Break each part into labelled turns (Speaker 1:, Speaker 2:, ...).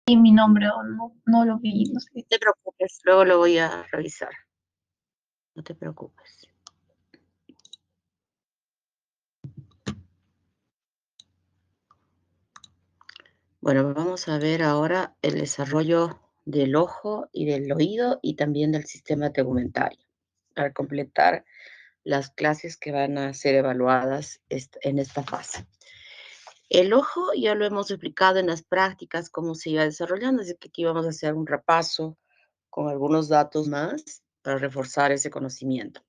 Speaker 1: Y mi nombre o no lo vi, no sé.
Speaker 2: No te preocupes, luego lo voy a revisar. No te preocupes. Bueno, vamos a ver ahora el desarrollo del ojo y del oído y también del sistema tegumentario, para completar las clases que van a ser evaluadas en esta fase. El ojo ya lo hemos explicado en las prácticas cómo se iba desarrollando, así que aquí vamos a hacer un repaso con algunos datos más para reforzar ese conocimiento.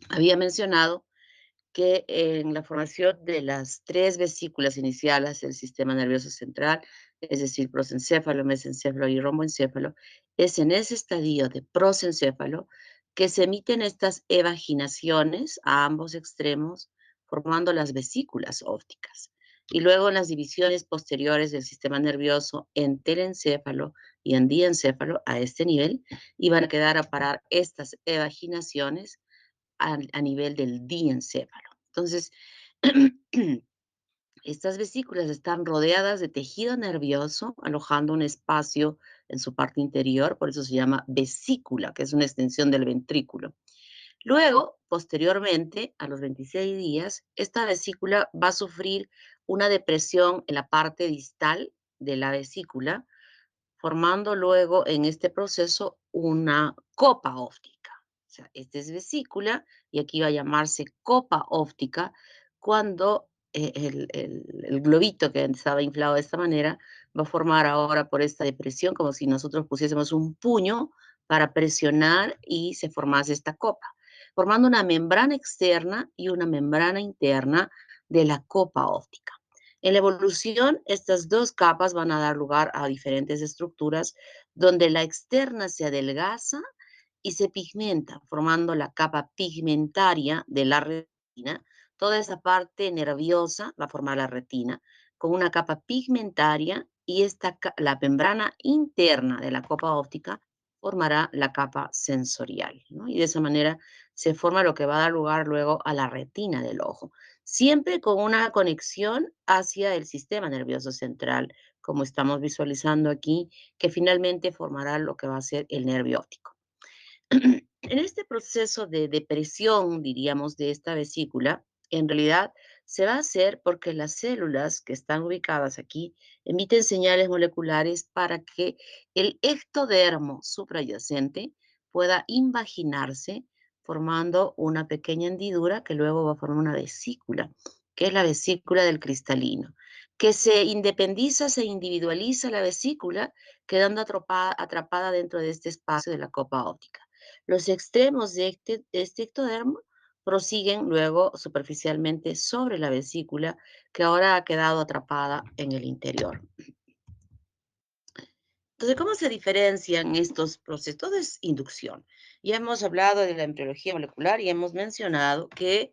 Speaker 2: Había mencionado que en la formación de las tres vesículas iniciales del sistema nervioso central, es decir, prosencéfalo, mesencéfalo y romboencéfalo, es en ese estadio de prosencéfalo que se emiten estas evaginaciones a ambos extremos, formando las vesículas ópticas. Y luego en las divisiones posteriores del sistema nervioso en telencéfalo y en diencéfalo, a este nivel, iban a quedar a parar estas evaginaciones a nivel del diencéfalo. Entonces, estas vesículas están rodeadas de tejido nervioso, alojando un espacio en su parte interior, por eso se llama vesícula, que es una extensión del ventrículo. Luego, posteriormente, a los 26 días, esta vesícula va a sufrir una depresión en la parte distal de la vesícula, formando luego en este proceso una copa óptica. O sea, esta es vesícula y aquí va a llamarse copa óptica cuando el globito que estaba inflado de esta manera va a formar ahora por esta depresión como si nosotros pusiésemos un puño para presionar y se formase esta copa, formando una membrana externa y una membrana interna de la copa óptica. En la evolución, estas dos capas van a dar lugar a diferentes estructuras donde la externa se adelgaza y se pigmenta, formando la capa pigmentaria de la retina. Toda esa parte nerviosa va a formar la retina con una capa pigmentaria y la membrana interna de la copa óptica formará la capa sensorial, ¿no? Y de esa manera se forma lo que va a dar lugar luego a la retina del ojo, siempre con una conexión hacia el sistema nervioso central, como estamos visualizando aquí, que finalmente formará lo que va a ser el nervio óptico. En este proceso de depresión, diríamos, de esta vesícula, en realidad se va a hacer porque las células que están ubicadas aquí emiten señales moleculares para que el ectodermo suprayacente pueda invaginarse formando una pequeña hendidura que luego va a formar una vesícula, que es la vesícula del cristalino, que se independiza, se individualiza la vesícula, quedando atrapada dentro de este espacio de la copa óptica. Los extremos de este ectodermo prosiguen luego superficialmente sobre la vesícula que ahora ha quedado atrapada en el interior. Entonces, ¿cómo se diferencian estos procesos? Todo es inducción. Ya hemos hablado de la embriología molecular y hemos mencionado que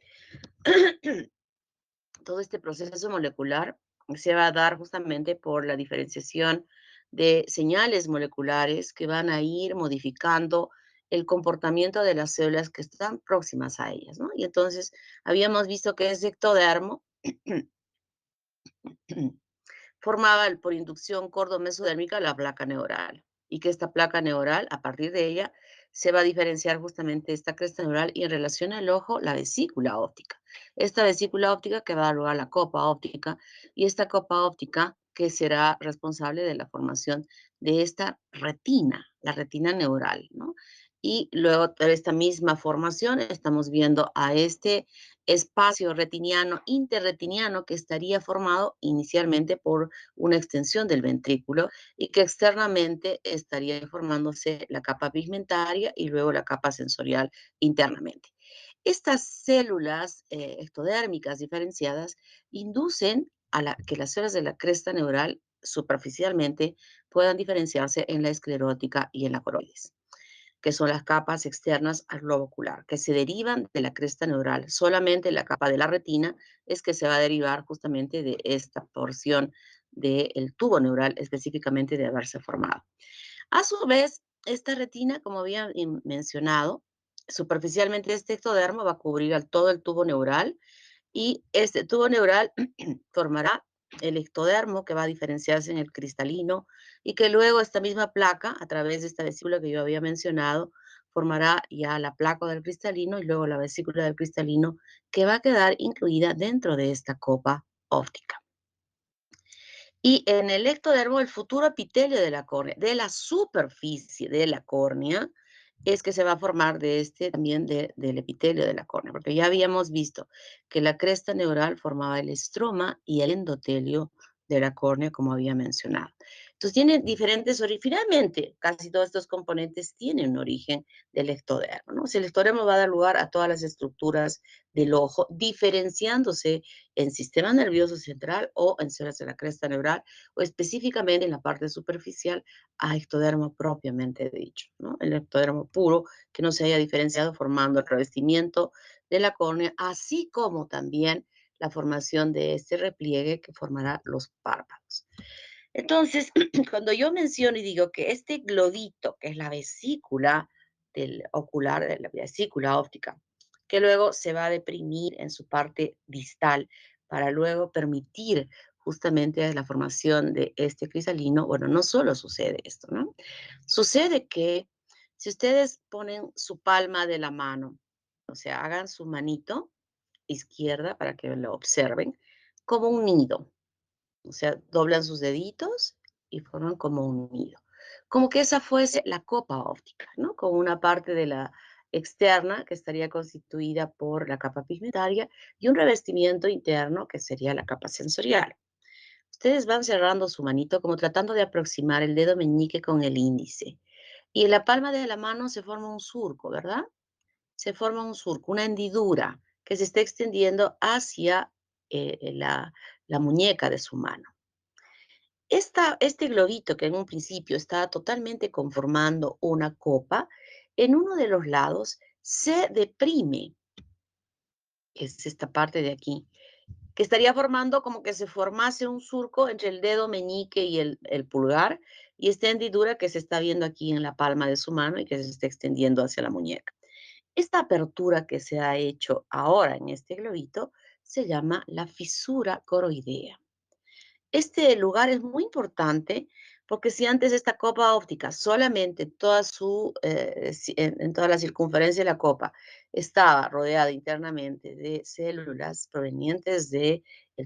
Speaker 2: todo este proceso molecular se va a dar justamente por la diferenciación de señales moleculares que van a ir modificando el comportamiento de las células que están próximas a ellas, ¿no? Y entonces habíamos visto que ese ectodermo formaba por inducción cordomesodérmica la placa neural y que esta placa neural, a partir de ella, se va a diferenciar justamente esta cresta neural y en relación al ojo, la vesícula óptica. Esta vesícula óptica que va a dar lugar a la copa óptica y esta copa óptica que será responsable de la formación de esta retina, la retina neural, ¿no? Y luego de esta misma formación estamos viendo a este espacio retiniano, interretiniano, que estaría formado inicialmente por una extensión del ventrículo y que externamente estaría formándose la capa pigmentaria y luego la capa sensorial internamente. Estas células ectodérmicas diferenciadas inducen a que las células de la cresta neural superficialmente puedan diferenciarse en la esclerótica y en la coroides, que son las capas externas al globo ocular, que se derivan de la cresta neural. Solamente la capa de la retina es que se va a derivar justamente de esta porción del tubo neural, específicamente de haberse formado. A su vez, esta retina, como había mencionado, superficialmente este ectodermo va a cubrir todo el tubo neural y este tubo neural formará el ectodermo, que va a diferenciarse en el cristalino, y que luego esta misma placa, a través de esta vesícula que yo había mencionado, formará ya la placa del cristalino y luego la vesícula del cristalino, que va a quedar incluida dentro de esta copa óptica. Y en el ectodermo, el futuro epitelio de la córnea, de la superficie de la córnea, es que se va a formar de este también del epitelio de la córnea, porque ya habíamos visto que la cresta neural formaba el estroma y el endotelio de la córnea, como había mencionado. Entonces, tienen diferentes finalmente, casi todos estos componentes tienen un origen del ectodermo, ¿no? O sea, el ectodermo va a dar lugar a todas las estructuras del ojo, diferenciándose en sistema nervioso central o en células de la cresta neural, o específicamente en la parte superficial a ectodermo propiamente dicho, ¿no? El ectodermo puro que no se haya diferenciado formando el revestimiento de la córnea, así como también la formación de este repliegue que formará los párpados. Entonces, cuando yo menciono y digo que este globito, que es la vesícula del ocular, de la vesícula óptica, que luego se va a deprimir en su parte distal para luego permitir justamente la formación de este cristalino, bueno, no solo sucede esto, ¿no? Sucede que si ustedes ponen su palma de la mano, o sea, hagan su manito izquierda para que lo observen, como un nido, o sea, doblan sus deditos y forman como un nido. Como que esa fuese la copa óptica, ¿no? Con una parte de la externa que estaría constituida por la capa pigmentaria y un revestimiento interno que sería la capa sensorial. Ustedes van cerrando su manito como tratando de aproximar el dedo meñique con el índice. Y en la palma de la mano se forma un surco, ¿verdad? Se forma un surco, una hendidura que se está extendiendo hacia la muñeca de su mano. Este globito que en un principio estaba totalmente conformando una copa, en uno de los lados se deprime, es esta parte de aquí, que estaría formando como que se formase un surco entre el dedo meñique y el pulgar, y esta hendidura que se está viendo aquí en la palma de su mano y que se está extendiendo hacia la muñeca. Esta apertura que se ha hecho ahora en este globito se llama la fisura coroidea. Este lugar es muy importante porque si antes esta copa óptica solamente en toda la circunferencia de la copa estaba rodeada internamente de células provenientes del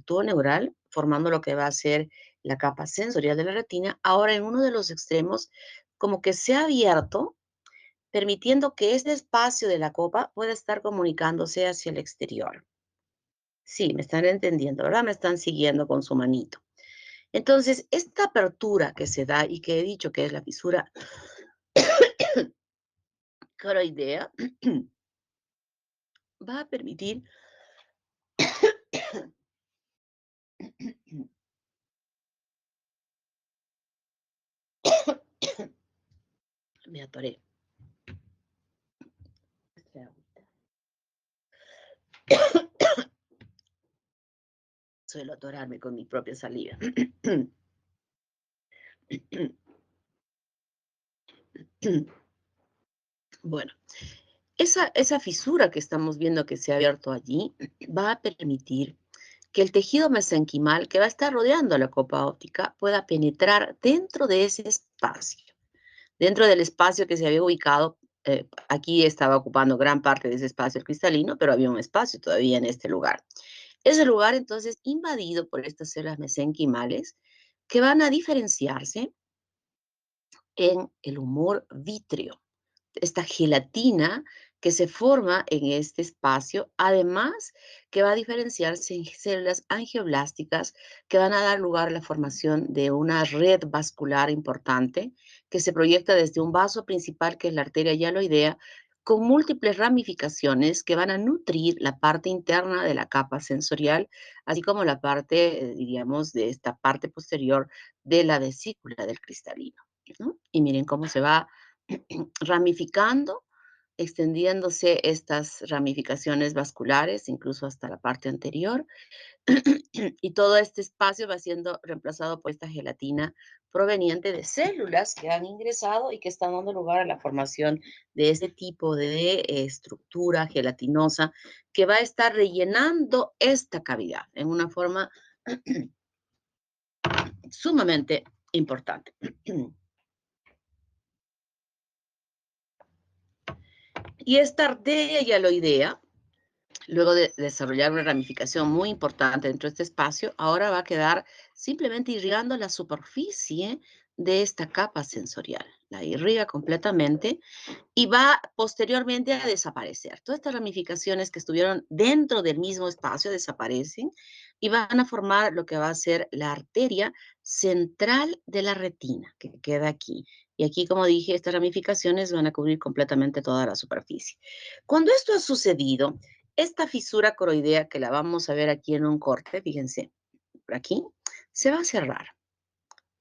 Speaker 2: tubo neural, formando lo que va a ser la capa sensorial de la retina, ahora en uno de los extremos como que se ha abierto, permitiendo que este espacio de la copa pueda estar comunicándose hacia el exterior. Sí, me están entendiendo, ¿verdad? Me están siguiendo con su manito. Entonces, esta apertura que se da y que he dicho que es la fisura coroidea, va a permitir, me atoré, suelo atorarme con mi propia saliva. Bueno, esa fisura que estamos viendo que se ha abierto allí va a permitir que el tejido mesenquimal que va a estar rodeando la copa óptica pueda penetrar dentro de ese espacio. Dentro del espacio que se había ubicado, aquí estaba ocupando gran parte de ese espacio cristalino, pero había un espacio todavía en este lugar. Ese lugar entonces invadido por estas células mesenquimales que van a diferenciarse en el humor vítreo, esta gelatina que se forma en este espacio, además que va a diferenciarse en células angioblásticas que van a dar lugar a la formación de una red vascular importante que se proyecta desde un vaso principal, que es la arteria hialoidea, con múltiples ramificaciones que van a nutrir la parte interna de la capa sensorial, así como la parte, diríamos, de esta parte posterior de la vesícula del cristalino, ¿no? Y miren cómo se va ramificando, extendiéndose estas ramificaciones vasculares, incluso hasta la parte anterior, y todo este espacio va siendo reemplazado por esta gelatina proveniente de células que han ingresado y que están dando lugar a la formación de este tipo de estructura gelatinosa que va a estar rellenando esta cavidad en una forma sumamente importante. Y esta arteria hialoidea, luego de desarrollar una ramificación muy importante dentro de este espacio, ahora va a quedar simplemente irrigando la superficie de esta capa sensorial. La irriga completamente y va posteriormente a desaparecer. Todas estas ramificaciones que estuvieron dentro del mismo espacio desaparecen y van a formar lo que va a ser la arteria central de la retina, que queda aquí. Y aquí, como dije, estas ramificaciones van a cubrir completamente toda la superficie. Cuando esto ha sucedido, esta fisura coroidea, que la vamos a ver aquí en un corte, fíjense, por aquí, se va a cerrar.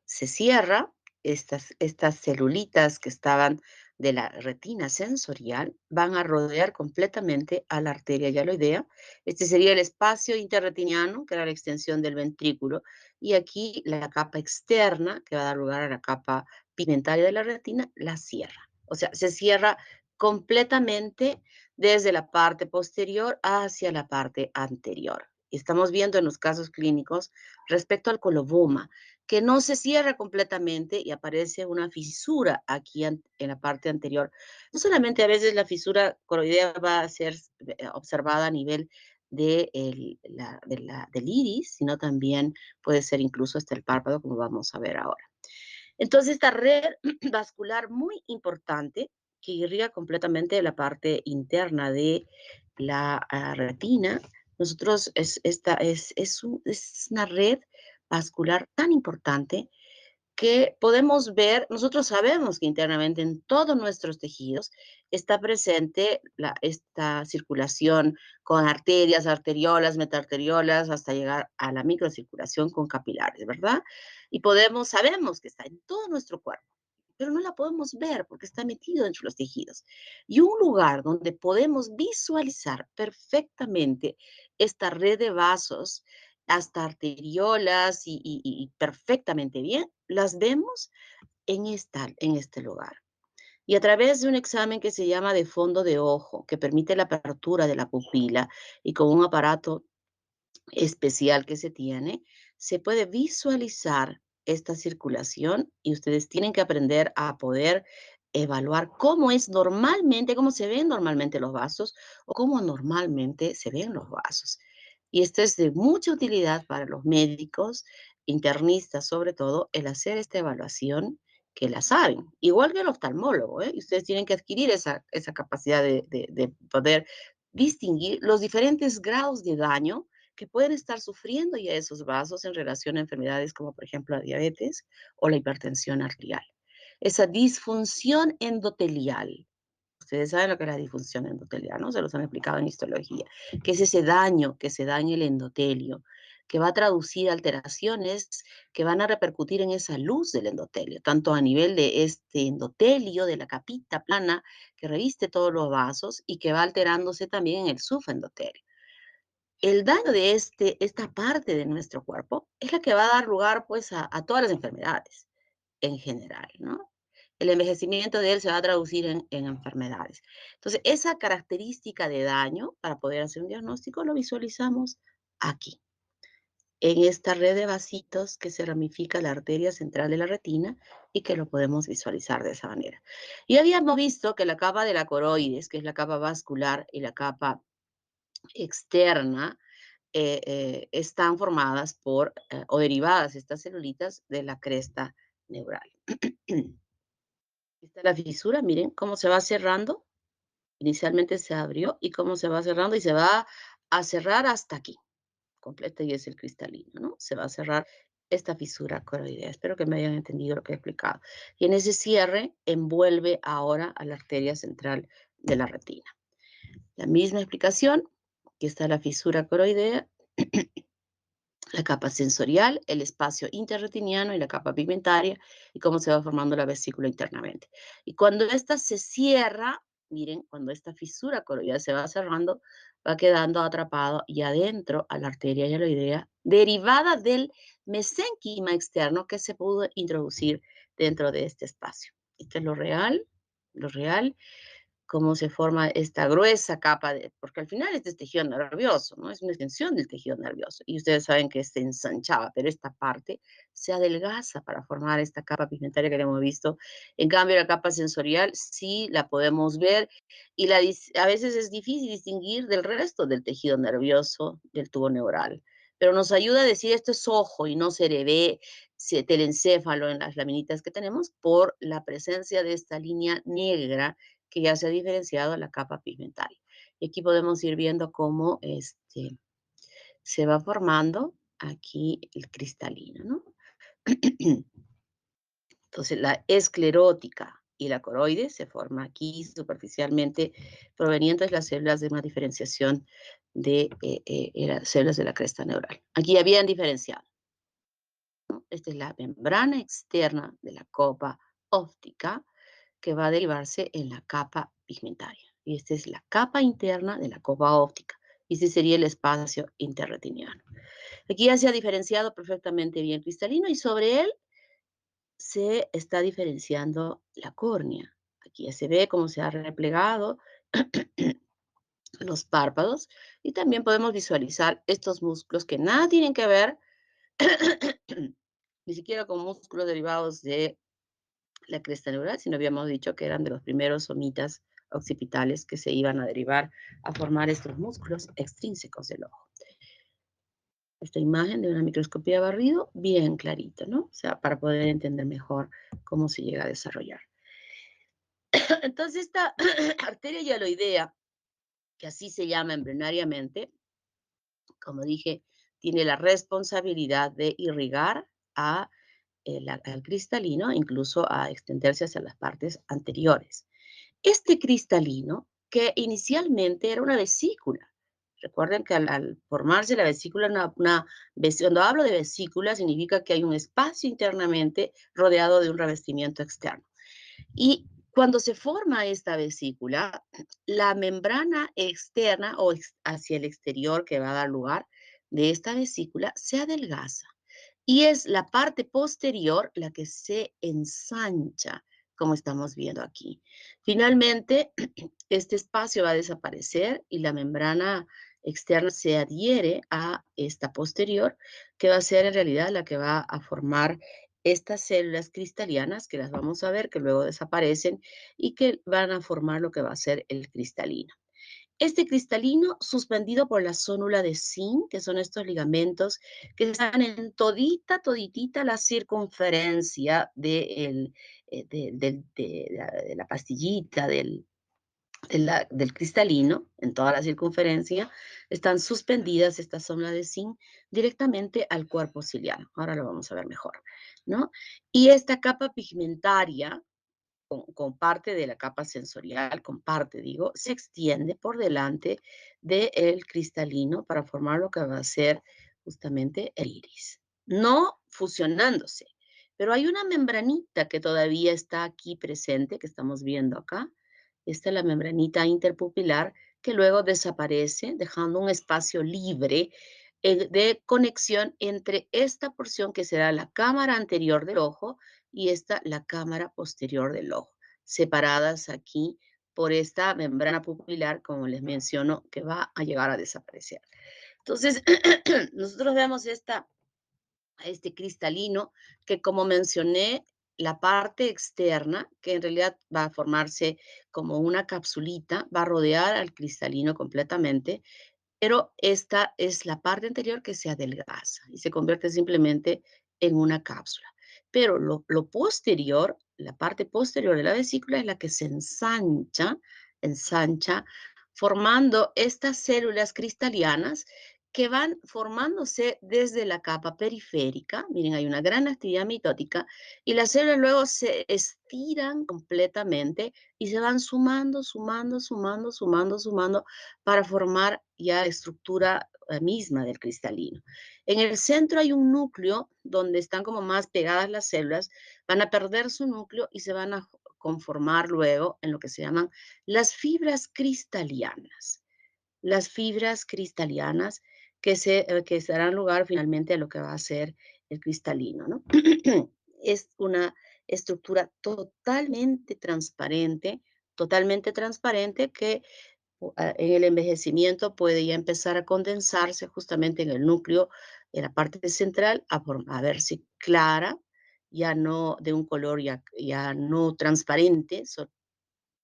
Speaker 2: Se cierra, estas celulitas que estaban de la retina sensorial van a rodear completamente a la arteria hialoidea. Este sería el espacio interretiniano, que era la extensión del ventrículo, y aquí la capa externa, que va a dar lugar a la capa pigmentaria de la retina, la cierra. O sea, se cierra completamente desde la parte posterior hacia la parte anterior. Estamos viendo en los casos clínicos respecto al coloboma, que no se cierra completamente y aparece una fisura aquí en la parte anterior. No solamente a veces la fisura coroidea va a ser observada a nivel del iris, sino también puede ser incluso hasta el párpado, como vamos a ver ahora. Entonces, esta red vascular muy importante que irriga completamente la parte interna de la retina, es una red vascular tan importante que podemos ver, nosotros sabemos que internamente en todos nuestros tejidos está presente esta circulación con arterias, arteriolas, metarteriolas, hasta llegar a la microcirculación con capilares, ¿verdad? Y sabemos que está en todo nuestro cuerpo, pero no la podemos ver porque está metido dentro de los tejidos. Y un lugar donde podemos visualizar perfectamente esta red de vasos, hasta arteriolas y perfectamente bien, las vemos en este lugar. Y a través de un examen que se llama de fondo de ojo, que permite la apertura de la pupila y con un aparato especial que se tiene, se puede visualizar esta circulación y ustedes tienen que aprender a poder evaluar cómo es normalmente, cómo se ven normalmente los vasos o cómo normalmente se ven los vasos. Y esto es de mucha utilidad para los médicos, internistas sobre todo, el hacer esta evaluación que la saben, igual que el oftalmólogo, ¿eh? Y ustedes tienen que adquirir esa capacidad de poder distinguir los diferentes grados de daño que pueden estar sufriendo ya esos vasos en relación a enfermedades como por ejemplo la diabetes o la hipertensión arterial. Esa disfunción endotelial. Ustedes saben lo que es la disfunción endotelial, ¿no? Se los han explicado en histología. Que es ese daño, que se daña el endotelio, que va a traducir alteraciones que van a repercutir en esa luz del endotelio, tanto a nivel de este endotelio, de la capita plana que reviste todos los vasos y que va alterándose también en el subendotelio. El daño de esta parte de nuestro cuerpo es la que va a dar lugar pues a todas las enfermedades en general, ¿no? El envejecimiento de él se va a traducir en enfermedades. Entonces, esa característica de daño, para poder hacer un diagnóstico, lo visualizamos aquí, en esta red de vasitos que se ramifica la arteria central de la retina y que lo podemos visualizar de esa manera. Y habíamos visto que la capa de la coroides, que es la capa vascular, y la capa externa, están formadas por o derivadas estas celulitas de la cresta neural. Esta es la fisura, miren cómo se va cerrando. Inicialmente se abrió y cómo se va cerrando y se va a cerrar hasta aquí, completa y es el cristalino, ¿no? Se va a cerrar esta fisura coroidea. Espero que me hayan entendido lo que he explicado. Y en ese cierre envuelve ahora a la arteria central de la retina. La misma explicación, aquí está la fisura coroidea, la capa sensorial, el espacio interretiniano y la capa pigmentaria y cómo se va formando la vesícula internamente. Y cuando esta se cierra, miren, cuando esta fisura coroidea se va cerrando, va quedando atrapado y adentro a la arteria hialoidea derivada del mesénquima externo que se pudo introducir dentro de este espacio. Esto es lo real cómo se forma esta gruesa capa porque al final este es tejido nervioso, ¿no? Es una extensión del tejido nervioso. Y ustedes saben que se ensanchaba, pero esta parte se adelgaza para formar esta capa pigmentaria que hemos visto. En cambio, la capa sensorial sí la podemos ver y a veces es difícil distinguir del resto del tejido nervioso del tubo neural. Pero nos ayuda a decir esto es ojo y no se le ve telencéfalo en las laminitas que tenemos por la presencia de esta línea negra que ya se ha diferenciado la capa pigmentaria. Y aquí podemos ir viendo cómo se va formando aquí el cristalino, ¿no? Entonces, la esclerótica y la coroide se forma aquí superficialmente, provenientes de las células de una diferenciación de las células de la cresta neural. Aquí habían diferenciado, ¿no? Esta es la membrana externa de la copa óptica que va a derivarse en la capa pigmentaria. Y esta es la capa interna de la copa óptica. Y este sería el espacio interretiniano. Aquí ya se ha diferenciado perfectamente bien cristalino y sobre él se está diferenciando la córnea. Aquí ya se ve cómo se ha replegado los párpados y también podemos visualizar estos músculos que nada tienen que ver ni siquiera con músculos derivados de la cresta neural, sino habíamos dicho que eran de los primeros somitas occipitales que se iban a derivar a formar estos músculos extrínsecos del ojo. Esta imagen de una microscopía barrido, bien clarita, ¿no? O sea, para poder entender mejor cómo se llega a desarrollar. Entonces, esta arteria hialoidea, que así se llama embrionariamente, como dije, tiene la responsabilidad de irrigar al cristalino, incluso a extenderse hacia las partes anteriores. Este cristalino, que inicialmente era una vesícula, recuerden que al formarse la vesícula, cuando hablo de vesícula, significa que hay un espacio internamente rodeado de un revestimiento externo. Y cuando se forma esta vesícula, la membrana externa o hacia el exterior que va a dar lugar de esta vesícula se adelgaza. Y es la parte posterior la que se ensancha, como estamos viendo aquí. Finalmente, este espacio va a desaparecer y la membrana externa se adhiere a esta posterior, que va a ser en realidad la que va a formar estas células cristalianas, que las vamos a ver, que luego desaparecen y que van a formar lo que va a ser el cristalino. Este cristalino suspendido por la zónula de zinc, que son estos ligamentos que están en toditita la circunferencia de la pastillita del cristalino, en toda la circunferencia, están suspendidas estas zónulas de zinc directamente al cuerpo ciliar. Ahora lo vamos a ver mejor, ¿no? Y esta capa pigmentaria con parte de la capa sensorial, con parte, digo, se extiende por delante del cristalino para formar lo que va a ser justamente el iris. No fusionándose, pero hay una membranita que todavía está aquí presente, que estamos viendo acá. Esta es la membranita interpupilar que luego desaparece, dejando un espacio libre de conexión entre esta porción que será la cámara anterior del ojo y esta la cámara posterior del ojo, separadas aquí por esta membrana pupilar, como les menciono, que va a llegar a desaparecer. Entonces, nosotros vemos este cristalino que, como mencioné, la parte externa, que en realidad va a formarse como una capsulita, va a rodear al cristalino completamente, pero esta es la parte anterior que se adelgaza y se convierte simplemente en una cápsula. Pero lo posterior, la parte posterior de la vesícula es la que se ensancha, formando estas células cristalianas que van formándose desde la capa periférica. Miren, hay una gran actividad mitótica y las células luego se estiran completamente y se van sumando para formar ya la estructura misma del cristalino. En el centro hay un núcleo donde están como más pegadas las células, van a perder su núcleo y se van a conformar luego en lo que se llaman las fibras cristalianas. Las fibras cristalianas que se darán lugar finalmente a lo que va a ser el cristalino, ¿no? Es una estructura totalmente transparente, totalmente transparente que en el envejecimiento puede ya empezar a condensarse justamente en el núcleo, en la parte central, a verse clara, ya no de un color ya no transparente,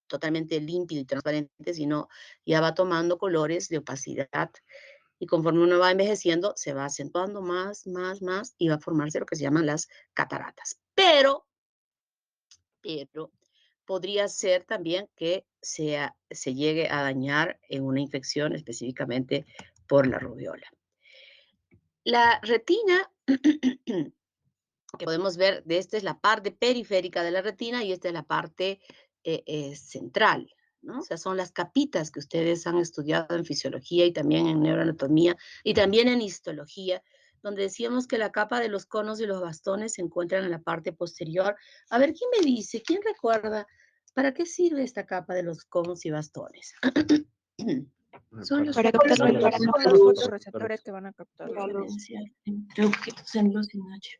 Speaker 2: totalmente límpido y transparente, sino ya va tomando colores de opacidad. Y conforme uno va envejeciendo, se va acentuando más, y va a formarse lo que se llaman las cataratas. Pero podría ser también que se llegue a dañar en una infección específicamente por la rubiola. La retina, que podemos ver, esta es la parte periférica de la retina y esta es la parte central, ¿no? O sea, son las capitas que ustedes han estudiado en fisiología y también en neuroanatomía y también en histología, donde decíamos que la capa de los conos y los bastones se encuentran en la parte posterior. A ver, ¿quién me dice? ¿Quién recuerda para qué sirve esta capa de los conos y bastones?
Speaker 1: Son los
Speaker 3: Para captar la luz,
Speaker 1: para
Speaker 3: son los
Speaker 1: captar luz,
Speaker 3: fotorreceptores que van a captar la luz.
Speaker 1: diferenciar entre objetos en luz y noche.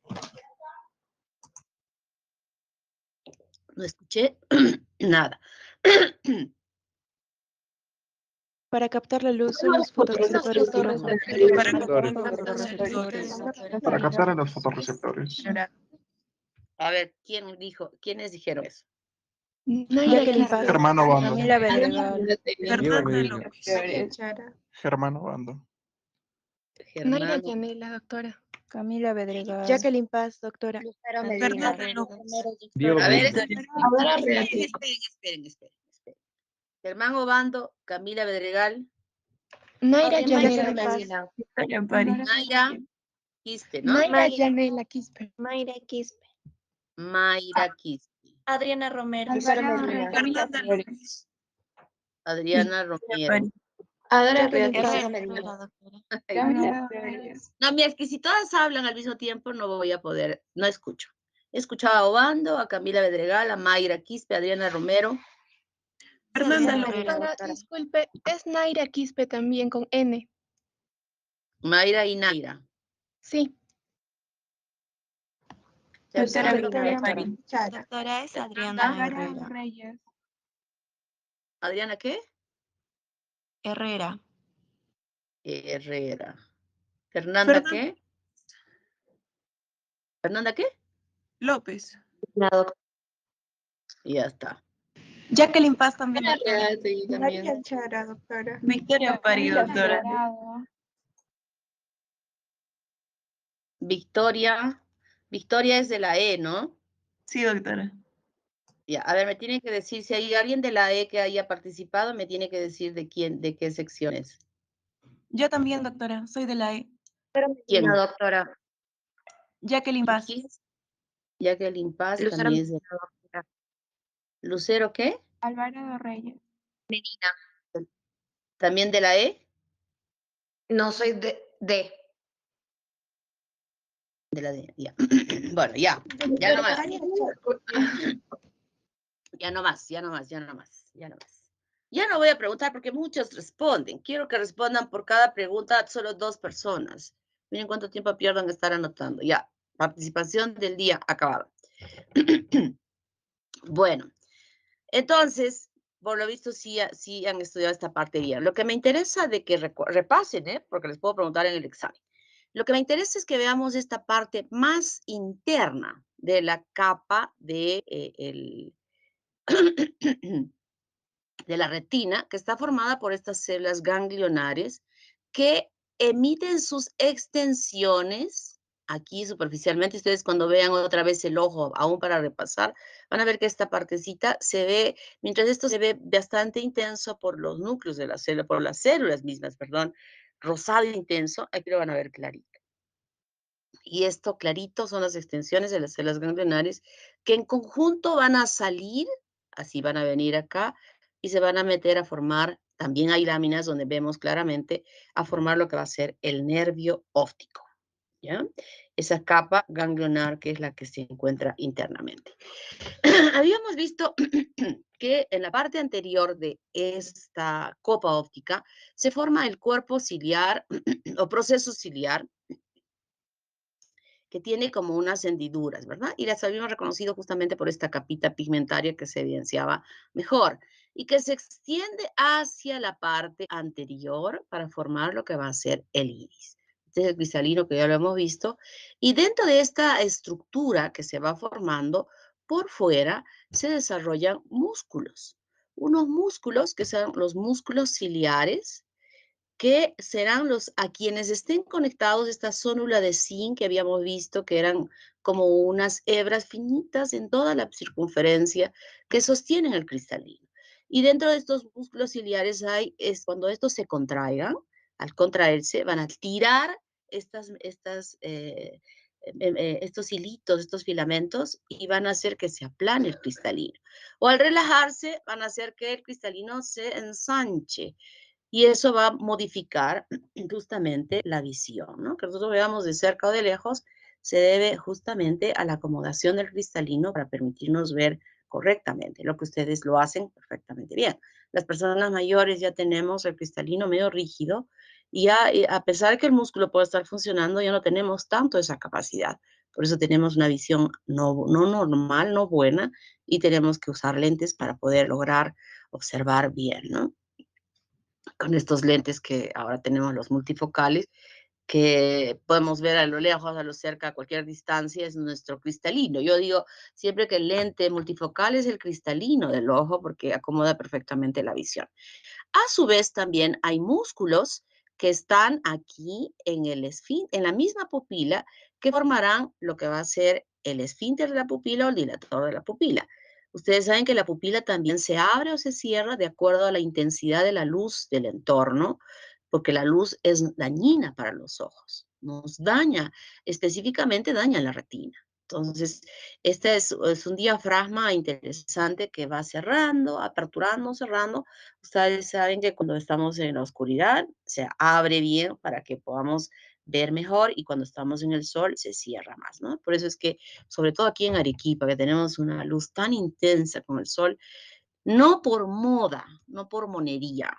Speaker 2: No escuché nada.
Speaker 3: Para captar la luz son los fotorreceptores que van a
Speaker 4: Para captar a los fotorreceptores.
Speaker 2: A ver, ¿quiénes dijeron eso?
Speaker 3: Jacqueline Paz,
Speaker 4: Germano Bando.
Speaker 3: Camila Bedregal,
Speaker 4: Germano Bando.
Speaker 2: Germán.
Speaker 1: Yanela, doctora.
Speaker 3: Camila Bedregal, Jacqueline Paz, doctora.
Speaker 5: Diego
Speaker 2: A ver,
Speaker 5: Medina.
Speaker 2: esperen. Germán Obando, Camila Bedregal,
Speaker 1: Naira
Speaker 3: Jacqueline
Speaker 1: Yanela.
Speaker 3: Paz,
Speaker 1: Victoria Pari.
Speaker 2: Mayra Quispe, ¿no?
Speaker 1: Naira Yanela Quispe.
Speaker 3: Mayra Quispe,
Speaker 2: Mayra Quispe,
Speaker 3: Adriana Romero,
Speaker 1: Fernanda López.
Speaker 2: Adriana Romero.
Speaker 1: Adora
Speaker 3: Jacqueline Paz,
Speaker 1: Beatriz.
Speaker 3: doctora.
Speaker 2: No, mira, es que si todas hablan al mismo tiempo no voy a poder, no escucho. He escuchado a Obando, a Camila Bedregal, a Mayra Quispe, a Adriana Romero.
Speaker 1: Fernanda
Speaker 3: López.
Speaker 1: López. Disculpe, es Naira Quispe también con N.
Speaker 2: Mayra y Naira.
Speaker 1: Sí.
Speaker 2: Tercera,
Speaker 3: Doctora es Adriana Herrera.
Speaker 1: Reyes.
Speaker 2: ¿Adriana qué?
Speaker 3: Herrera.
Speaker 2: Herrera. ¿Fernanda qué? ¿Fernanda qué?
Speaker 1: López.
Speaker 2: Y ya está.
Speaker 3: Jacqueline Paz también.
Speaker 1: También.
Speaker 3: Chara, doctora.
Speaker 1: Victoria Pari, doctora.
Speaker 2: Victoria. Victoria es de la E, ¿no?
Speaker 1: Sí, doctora.
Speaker 2: Ya, a ver, me tiene que decir, si hay alguien de la E que haya participado, me tiene que decir de quién, de qué sección es.
Speaker 1: Yo también, doctora. Soy de la E.
Speaker 2: ¿Quién?
Speaker 3: doctora.
Speaker 1: Jacqueline Paz.
Speaker 2: ¿Quién es? Jacqueline Paz
Speaker 3: Lucero
Speaker 2: también es de la E. ¿Lucero qué?
Speaker 1: Alvarado Reyes.
Speaker 2: ¿También de la E?
Speaker 3: No soy de
Speaker 2: De la D, ya. Bueno, ya. Ya no más. Ya no más. Ya no voy a preguntar porque muchos responden. Quiero que respondan por cada pregunta solo 2 personas. Miren cuánto tiempo pierdo en estar anotando. Ya, participación del día acabada. Bueno, entonces, por lo visto sí han estudiado esta parte bien. Lo que me interesa de que repasen, porque les puedo preguntar en el examen. Lo que me interesa es que veamos esta parte más interna de la capa de de la retina, que está formada por estas células ganglionares que emiten sus extensiones aquí superficialmente. Ustedes cuando vean otra vez el ojo, aún para repasar, van a ver que esta partecita se ve, mientras esto se ve bastante intenso por los núcleos de la célula, por las células mismas, perdón, rosado intenso, aquí lo van a ver clarito. Y esto clarito son las extensiones de las células ganglionares que en conjunto van a salir, así van a venir acá, y se van a meter a formar, también hay láminas donde vemos claramente, a formar lo que va a ser el nervio óptico, ¿ya? Esa capa ganglionar que es la que se encuentra internamente. Habíamos visto que en la parte anterior de esta copa óptica se forma el cuerpo ciliar o proceso ciliar, que tiene como unas hendiduras, ¿verdad? Y las habíamos reconocido justamente por esta capita pigmentaria que se evidenciaba mejor y que se extiende hacia la parte anterior para formar lo que va a ser el iris. Este es el cristalino que ya lo hemos visto. Y dentro de esta estructura que se va formando, por fuera se desarrollan músculos. Unos músculos que son los músculos ciliares, que serán los a quienes estén conectados esta zónula de zinc que habíamos visto, que eran como unas hebras finitas en toda la circunferencia que sostienen el cristalino. Y dentro de estos músculos ciliares es cuando estos se contraigan, al contraerse van a tirar estos hilitos, estos filamentos, y van a hacer que se aplane el cristalino. O al relajarse, van a hacer que el cristalino se ensanche. Y eso va a modificar justamente la visión, ¿no? Que nosotros veamos de cerca o de lejos, se debe justamente a la acomodación del cristalino para permitirnos ver correctamente, lo que ustedes lo hacen perfectamente bien. Las personas mayores ya tenemos el cristalino medio rígido y ya, a pesar de que el músculo puede estar funcionando, ya no tenemos tanto esa capacidad. Por eso tenemos una visión no normal, no buena, y tenemos que usar lentes para poder lograr observar bien, ¿no? Con estos lentes que ahora tenemos los multifocales, que podemos ver a lo lejos, a lo cerca, a cualquier distancia, es nuestro cristalino. Yo digo siempre que el lente multifocal es el cristalino del ojo porque acomoda perfectamente la visión. A su vez, también hay músculos que están aquí en la misma pupila, que formarán lo que va a ser el esfínter de la pupila o el dilatador de la pupila. Ustedes saben que la pupila también se abre o se cierra de acuerdo a la intensidad de la luz del entorno, porque la luz es dañina para los ojos, nos daña, específicamente daña la retina. Entonces, este es un diafragma interesante que va cerrando, aperturando, cerrando. Ustedes saben que cuando estamos en la oscuridad se abre bien para que podamos ver mejor, y cuando estamos en el sol se cierra más, ¿no? Por eso es que, sobre todo aquí en Arequipa, que tenemos una luz tan intensa con el sol, no por moda, no por monería,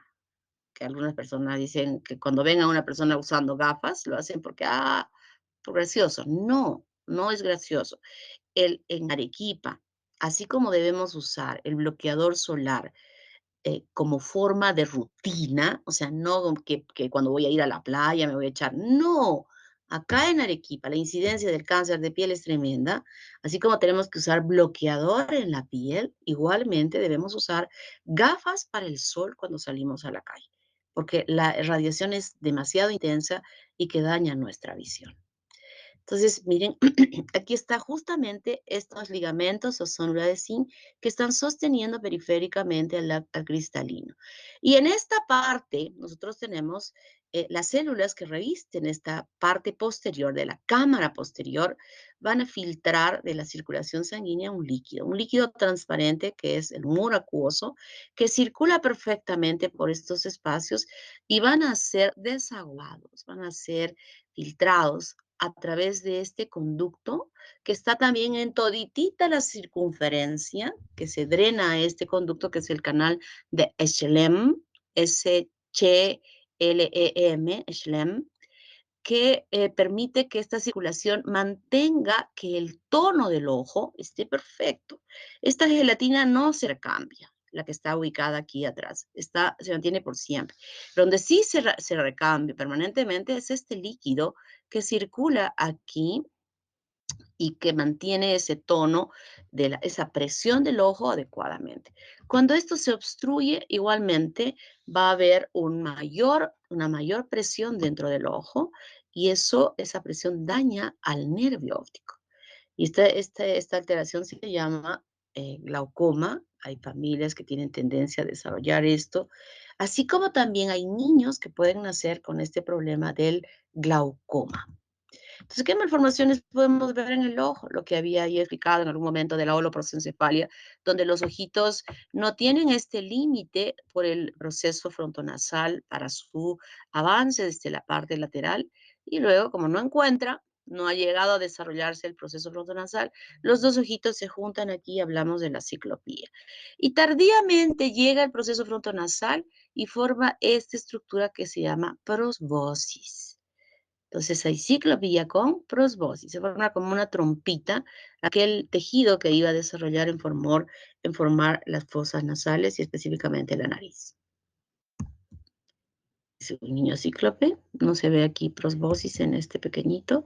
Speaker 2: que algunas personas dicen que cuando ven a una persona usando gafas, lo hacen porque, por gracioso. No, no es gracioso. En Arequipa, así como debemos usar el bloqueador solar como forma de rutina, o sea, no que cuando voy a ir a la playa me voy a echar, no. Acá en Arequipa la incidencia del cáncer de piel es tremenda, así como tenemos que usar bloqueador en la piel, igualmente debemos usar gafas para el sol cuando salimos a la calle, porque la radiación es demasiado intensa y que daña nuestra visión. Entonces, miren, aquí está justamente estos ligamentos o zónula de zinc que están sosteniendo periféricamente al cristalino. Y en esta parte nosotros tenemos las células que revisten esta parte posterior de la cámara posterior, van a filtrar de la circulación sanguínea un líquido transparente que es el humor acuoso, que circula perfectamente por estos espacios y van a ser desaguados, van a ser filtrados a través de este conducto que está también en toditita la circunferencia, que se drena a este conducto, que es el canal de Schlemm, S-H-L-E-M, Schlemm, que permite que esta circulación mantenga que el tono del ojo esté perfecto. Esta gelatina no se recambia, la que está ubicada aquí atrás, se mantiene por siempre. Donde sí se recambia permanentemente es este líquido que circula aquí y que mantiene ese tono de esa presión del ojo adecuadamente. Cuando esto se obstruye, igualmente va a haber una mayor presión dentro del ojo, y esa presión daña al nervio óptico. Y esta alteración se llama glaucoma. Hay familias que tienen tendencia a desarrollar esto, así como también hay niños que pueden nacer con este problema del glaucoma. Entonces, ¿qué malformaciones podemos ver en el ojo? Lo que había ahí explicado en algún momento de la holoprosencefalia, donde los ojitos no tienen este límite por el proceso frontonasal para su avance desde la parte lateral, y luego, como no ha llegado a desarrollarse el proceso frontonasal, los dos ojitos se juntan aquí y hablamos de la ciclopía. Y tardíamente llega el proceso frontonasal y forma esta estructura que se llama proboscis. Entonces hay ciclopía con prosbosis. Se forma como una trompita, aquel tejido que iba a desarrollar en formar las fosas nasales y específicamente la nariz. Es un niño cíclope, no se ve aquí prosbosis en este pequeñito.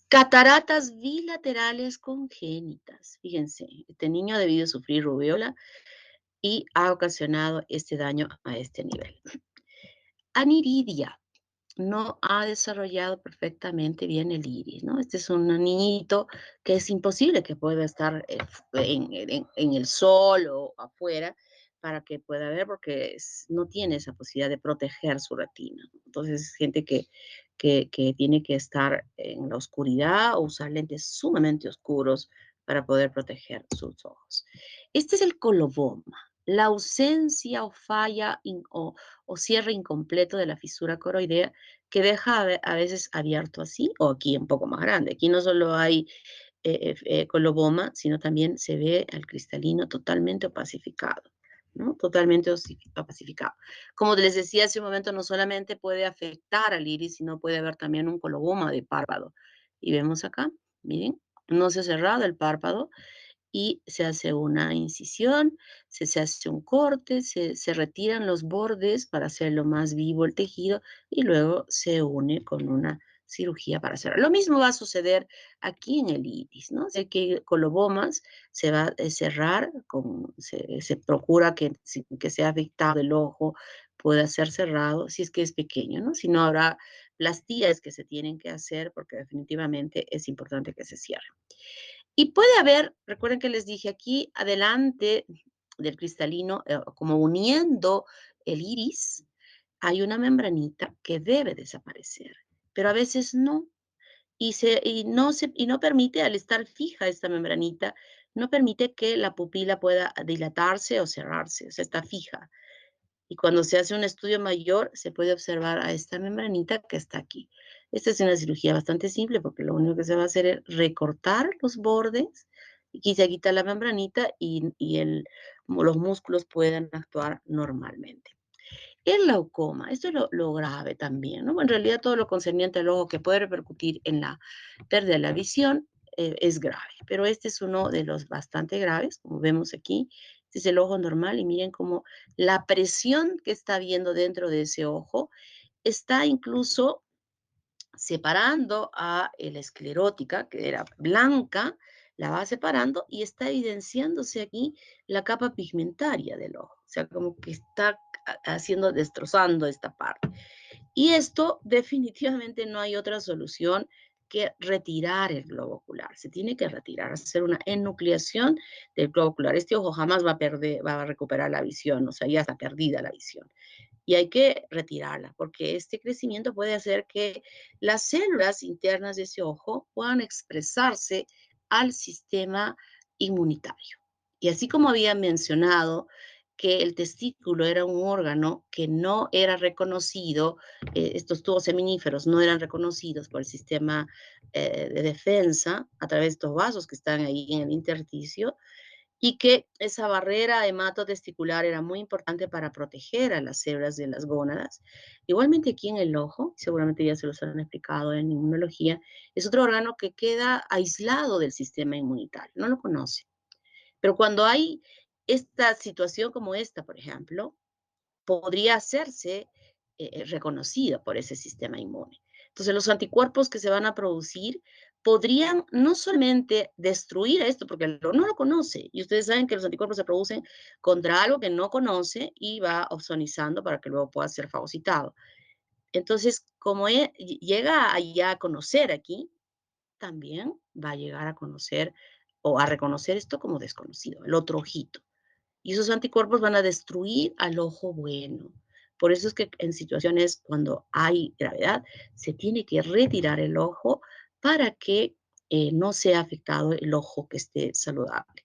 Speaker 2: Cataratas bilaterales congénitas. Fíjense, este niño ha debido sufrir rubéola y ha ocasionado este daño a este nivel. Aniridia. No ha desarrollado perfectamente bien el iris, ¿no? Este es un niñito que es imposible que pueda estar en el sol o afuera para que pueda ver porque no tiene esa posibilidad de proteger su retina. Entonces es gente que tiene que estar en la oscuridad o usar lentes sumamente oscuros para poder proteger sus ojos. Este es el coloboma, la ausencia o falla o cierre incompleto de la fisura coroidea que deja a veces abierto así o aquí un poco más grande. Aquí no solo hay coloboma, sino también se ve al cristalino totalmente opacificado, ¿no? Totalmente opacificado. Como les decía hace un momento, no solamente puede afectar al iris, sino puede haber también un coloboma de párpado. Y vemos acá, miren, no se ha cerrado el párpado, y se hace una incisión, se hace un corte, se retiran los bordes para hacerlo más vivo el tejido y luego se une con una cirugía para cerrar. Lo mismo va a suceder aquí en el iris, ¿no? Sé que colobomas se va a cerrar, se procura que sea afectado el ojo, pueda ser cerrado si es que es pequeño, ¿no? Si no, habrá plastías que se tienen que hacer porque definitivamente es importante que se cierre. Y puede haber, recuerden que les dije aquí, adelante del cristalino, como uniendo el iris, hay una membranita que debe desaparecer, pero a veces no. Y no permite, al estar fija esta membranita, no permite que la pupila pueda dilatarse o cerrarse, o sea, está fija. Y cuando se hace un estudio mayor, se puede observar a esta membranita que está aquí. Esta es una cirugía bastante simple porque lo único que se va a hacer es recortar los bordes y se quita la membranita y los músculos pueden actuar normalmente. El glaucoma, esto es lo grave también, ¿no? En realidad todo lo concerniente al ojo que puede repercutir en la pérdida de la visión es grave, pero este es uno de los bastante graves, como vemos aquí. Este es el ojo normal y miren cómo la presión que está habiendo dentro de ese ojo está incluso separando a la esclerótica, que era blanca, la va separando y está evidenciándose aquí la capa pigmentaria del ojo. O sea, como que está destrozando esta parte. Y esto definitivamente no hay otra solución que retirar el globo ocular. Se tiene que retirar, hacer una enucleación del globo ocular. Este ojo jamás va a recuperar la visión, o sea, ya está perdida la visión. Y hay que retirarla, porque este crecimiento puede hacer que las células internas de ese ojo puedan expresarse al sistema inmunitario. Y así como había mencionado que el testículo era un órgano que no era reconocido, estos tubos seminíferos no eran reconocidos por el sistema de defensa a través de estos vasos que están ahí en el intersticio, y que esa barrera hematotesticular era muy importante para proteger a las células de las gónadas. Igualmente aquí en el ojo, seguramente ya se los han explicado en inmunología, es otro órgano que queda aislado del sistema inmunitario, no lo conoce. Pero cuando hay esta situación como esta, por ejemplo, podría hacerse reconocido por ese sistema inmune. Entonces, los anticuerpos que se van a producir podrían no solamente destruir esto, porque no lo conoce, y ustedes saben que los anticuerpos se producen contra algo que no conoce y va ozonizando para que luego pueda ser fagocitado. Entonces, como llega ya a conocer aquí, también va a llegar a conocer o a reconocer esto como desconocido, el otro ojito. Y esos anticuerpos van a destruir al ojo bueno. Por eso es que en situaciones cuando hay gravedad, se tiene que retirar el ojo para que no sea afectado el ojo que esté saludable.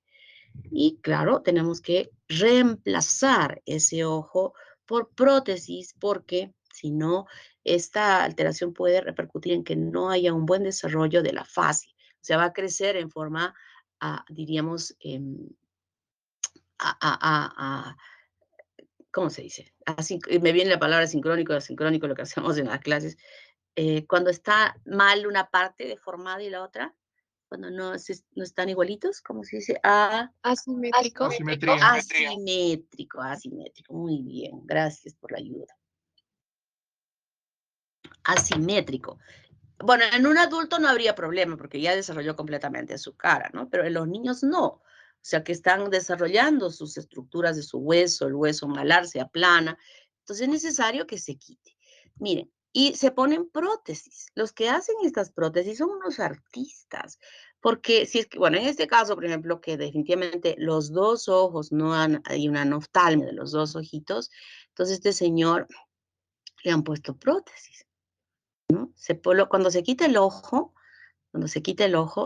Speaker 2: Y claro, tenemos que reemplazar ese ojo por prótesis porque si no, esta alteración puede repercutir en que no haya un buen desarrollo de la fascia. O sea, va a crecer en forma, diríamos, a, ¿cómo se dice? Así, me viene la palabra sincrónico, asincrónico, lo que hacemos en las clases, cuando está mal una parte deformada y la otra, cuando no están igualitos, ¿cómo se dice?
Speaker 1: Asimétrico.
Speaker 4: Asimetría.
Speaker 2: Asimétrico, asimétrico. Muy bien, gracias por la ayuda. Asimétrico. Bueno, en un adulto no habría problema porque ya desarrolló completamente su cara, ¿no? Pero en los niños no. O sea, que están desarrollando sus estructuras de su hueso, el hueso malar se aplana. Entonces es necesario que se quite. Miren, y se ponen prótesis. Los que hacen estas prótesis son unos artistas. Porque si es que, bueno, en este caso, por ejemplo, que definitivamente los dos ojos hay una noftalmia de los dos ojitos, entonces este señor le han puesto prótesis. ¿No? Cuando se quita el ojo,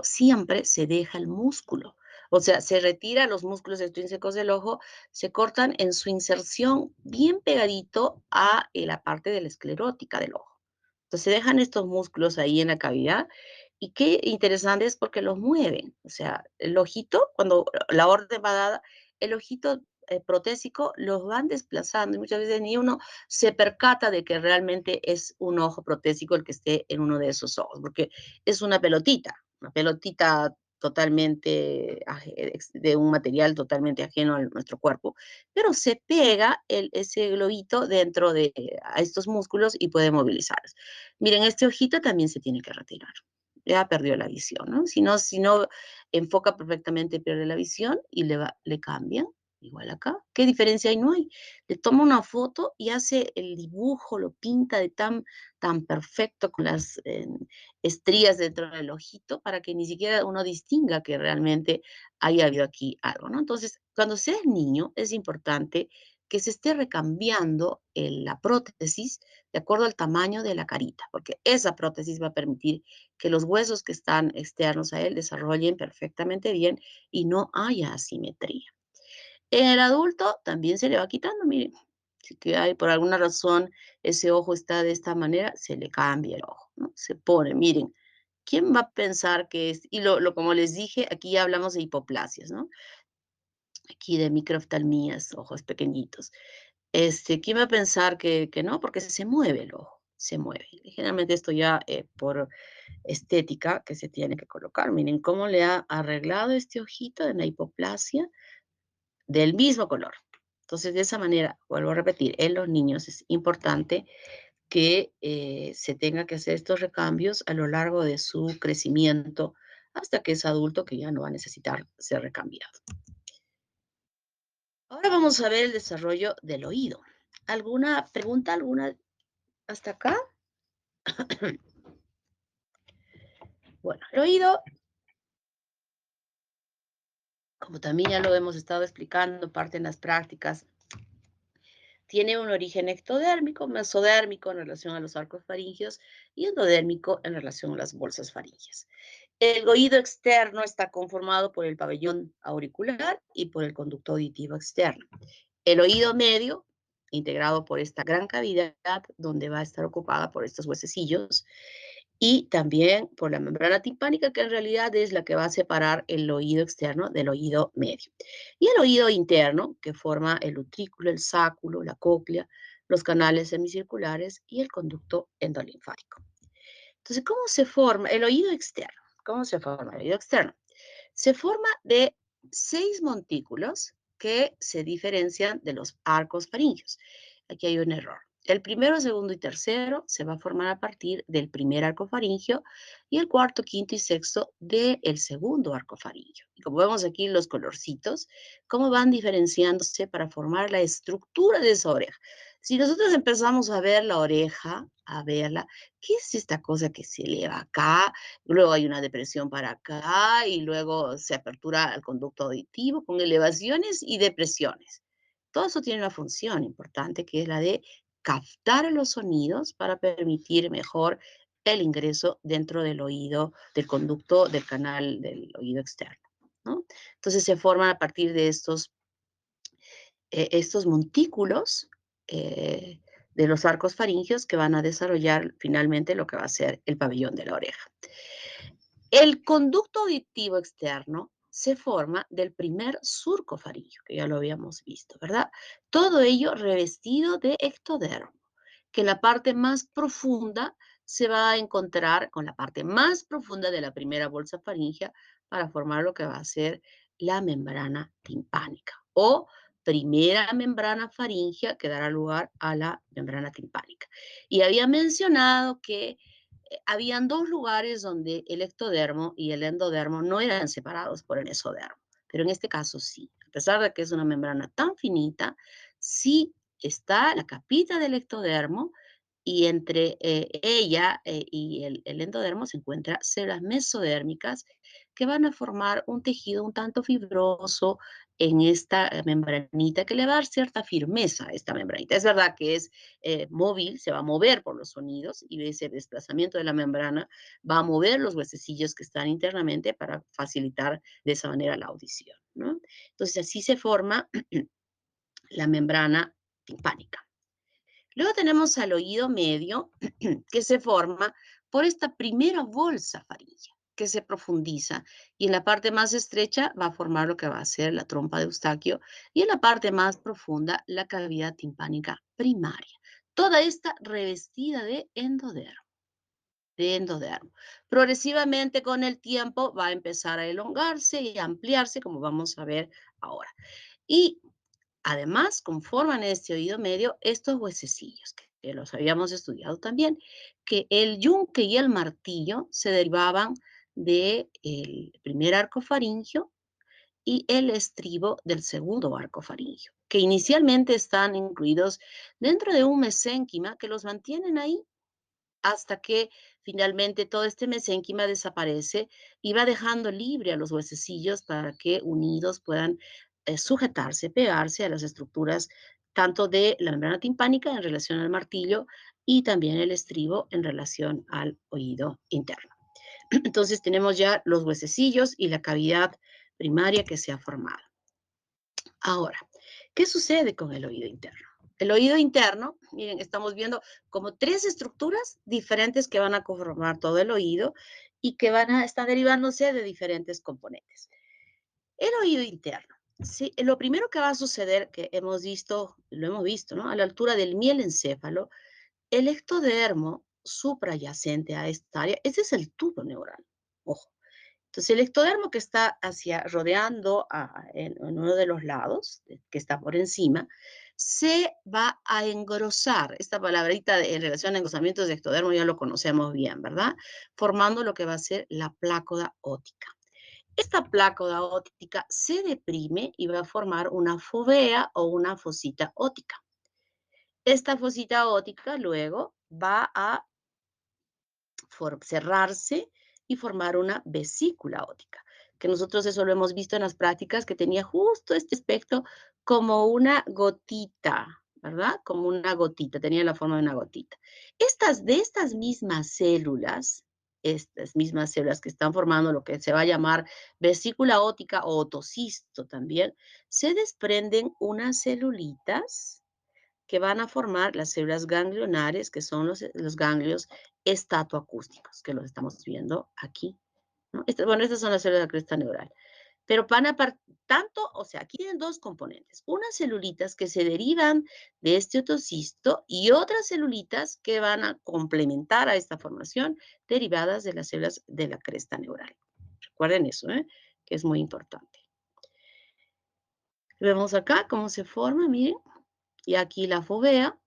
Speaker 2: siempre se deja el músculo. O sea, se retira los músculos extrínsecos del ojo, se cortan en su inserción bien pegadito a la parte de la esclerótica del ojo. Entonces se dejan estos músculos ahí en la cavidad y qué interesante es porque los mueven. O sea, el ojito, cuando la orden va dada, el ojito protésico los van desplazando y muchas veces ni uno se percata de que realmente es un ojo protésico el que esté en uno de esos ojos, porque es una pelotita totalmente de un material totalmente ajeno a nuestro cuerpo, pero se pega ese globito dentro de a estos músculos y puede movilizarlos. Miren, este ojito también se tiene que retirar. Ya perdió la visión, ¿no? Si no enfoca perfectamente, pierde la visión y le cambian. Igual acá, ¿qué diferencia hay? No hay. Le toma una foto y hace el dibujo, lo pinta de tan perfecto con las estrías dentro del ojito para que ni siquiera uno distinga que realmente haya habido aquí algo, ¿no? Entonces, cuando se es niño, es importante que se esté recambiando la prótesis de acuerdo al tamaño de la carita, porque esa prótesis va a permitir que los huesos que están externos a él desarrollen perfectamente bien y no haya asimetría. En el adulto también se le va quitando, miren, si que hay por alguna razón ese ojo está de esta manera, se le cambia el ojo, ¿no? Se pone, miren, ¿quién va a pensar que es? Y como les dije, aquí ya hablamos de hipoplasias, ¿no? Aquí de microoftalmías, ojos pequeñitos. ¿Quién va a pensar que no? Porque se mueve el ojo, se mueve. Generalmente esto ya por estética que se tiene que colocar. Miren cómo le ha arreglado este ojito en la hipoplasia del mismo color. Entonces, de esa manera, vuelvo a repetir, en los niños es importante que se tenga que hacer estos recambios a lo largo de su crecimiento hasta que es adulto que ya no va a necesitar ser recambiado. Ahora vamos a ver el desarrollo del oído. ¿Alguna pregunta? ¿Alguna hasta acá? Bueno, el oído, como también ya lo hemos estado explicando, parte en las prácticas, tiene un origen ectodérmico, mesodérmico en relación a los arcos faringeos y endodérmico en relación a las bolsas faringeas. El oído externo está conformado por el pabellón auricular y por el conducto auditivo externo. El oído medio, integrado por esta gran cavidad donde va a estar ocupada por estos huesecillos, y también por la membrana timpánica, que en realidad es la que va a separar el oído externo del oído medio. Y el oído interno, que forma el utrículo, el sáculo, la cóclea, los canales semicirculares y el conducto endolinfático. Entonces, ¿cómo se forma el oído externo? ¿Cómo se forma el oído externo? Se forma de 6 montículos que se diferencian de los arcos faringeos. Aquí hay un error. El primero, segundo y tercero se va a formar a partir del primer arco faringeo y el cuarto, quinto y sexto del segundo arco faringeo. Y como vemos aquí los colorcitos, cómo van diferenciándose para formar la estructura de esa oreja. Si nosotros empezamos a ver la oreja, a verla, ¿qué es esta cosa que se eleva acá? Luego hay una depresión para acá y luego se apertura al conducto auditivo con elevaciones y depresiones. Todo eso tiene una función importante que es la de captar los sonidos para permitir mejor el ingreso dentro del oído, del conducto del canal del oído externo, ¿no? Entonces se forman a partir de estos montículos de los arcos faringeos que van a desarrollar finalmente lo que va a ser el pabellón de la oreja. El conducto auditivo externo se forma del primer surco faríngeo, que ya lo habíamos visto, ¿verdad? Todo ello revestido de ectodermo, que en la parte más profunda se va a encontrar con la parte más profunda de la primera bolsa faríngea para formar lo que va a ser la membrana timpánica o primera membrana faríngea que dará lugar a la membrana timpánica. Y había mencionado que habían dos lugares donde el ectodermo y el endodermo no eran separados por el mesodermo, pero en este caso sí. A pesar de que es una membrana tan finita, sí está la capita del ectodermo y entre ella y el endodermo se encuentran células mesodérmicas que van a formar un tejido un tanto fibroso en esta membranita que le va a dar cierta firmeza a esta membranita. Es verdad que es móvil, se va a mover por los sonidos y ese desplazamiento de la membrana va a mover los huesecillos que están internamente para facilitar de esa manera la audición, ¿no? Entonces así se forma la membrana timpánica. Luego tenemos al oído medio que se forma por esta primera bolsa faríngea que se profundiza y en la parte más estrecha va a formar lo que va a ser la trompa de Eustaquio y en la parte más profunda la cavidad timpánica primaria. Toda esta revestida de endodermo. Progresivamente con el tiempo va a empezar a elongarse y a ampliarse como vamos a ver ahora. Y además, conforman este oído medio estos huesecillos, que los habíamos estudiado también, que el yunque y el martillo se derivaban del primer arco faríngeo y el estribo del segundo arco faríngeo, que inicialmente están incluidos dentro de un mesénquima que los mantienen ahí hasta que finalmente todo este mesénquima desaparece y va dejando libre a los huesecillos para que unidos puedan sujetarse, pegarse a las estructuras tanto de la membrana timpánica en relación al martillo y también el estribo en relación al oído interno. Entonces tenemos ya los huesecillos y la cavidad primaria que se ha formado. Ahora, ¿qué sucede con el oído interno? El oído interno, miren, estamos viendo como tres estructuras diferentes que van a conformar todo el oído y que van a estar derivándose de diferentes componentes. El oído interno, sí, lo primero que va a suceder, que hemos visto, lo hemos visto, ¿no? A la altura del mielencéfalo, el ectodermo suprayacente a esta área, ese es el tubo neural, ojo. Entonces, el ectodermo que está rodeando en uno de los lados, que está por encima, se va a engrosar. Esta palabrita en relación a engrosamientos de ectodermo ya lo conocemos bien, ¿verdad? Formando lo que va a ser la plácoda óptica. Esta plácoda óptica se deprime y va a formar una fovea o una fosita óptica. Esta fosita óptica luego va a cerrarse y formar una vesícula óptica, que nosotros eso lo hemos visto en las prácticas, que tenía justo este aspecto como una gotita, ¿verdad? Como una gotita, tenía la forma de una gotita. De estas mismas células que están formando lo que se va a llamar vesícula óptica o otocisto también, se desprenden unas celulitas que van a formar las células ganglionares, que son los ganglios estatoacústicos, que los estamos viendo aquí, ¿no? Bueno, estas son las células de la cresta neural. Pero van a tanto, o sea, aquí tienen dos componentes. Unas celulitas que se derivan de este otocisto y otras celulitas que van a complementar a esta formación derivadas de las células de la cresta neural. Recuerden eso, que es muy importante. Vemos acá cómo se forma, miren. Y aquí la fovea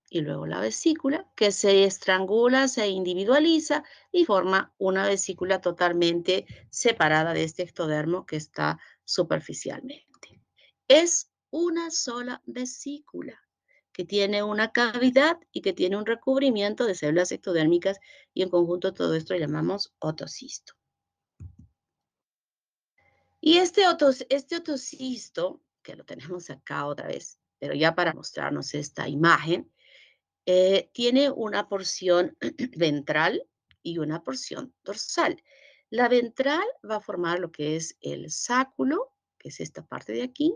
Speaker 2: y luego la vesícula, que se estrangula, se individualiza y forma una vesícula totalmente separada de este ectodermo que está superficialmente. Es una sola vesícula que tiene una cavidad y que tiene un recubrimiento de células ectodérmicas y en conjunto todo esto lo llamamos otocisto. Y este otocisto, que lo tenemos acá otra vez, pero ya para mostrarnos esta imagen, tiene una porción ventral y una porción dorsal. La ventral va a formar lo que es el sáculo, que es esta parte de aquí,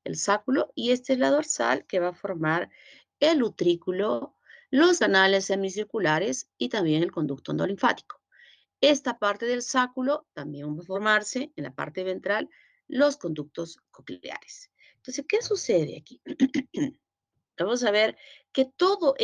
Speaker 2: el sáculo, y esta es la dorsal que va a formar el utrículo, los canales semicirculares y también el conducto endolinfático. Esta parte del sáculo también va a formarse en la parte ventral los conductos cocleares. Entonces, ¿qué sucede aquí? Vamos a ver que todos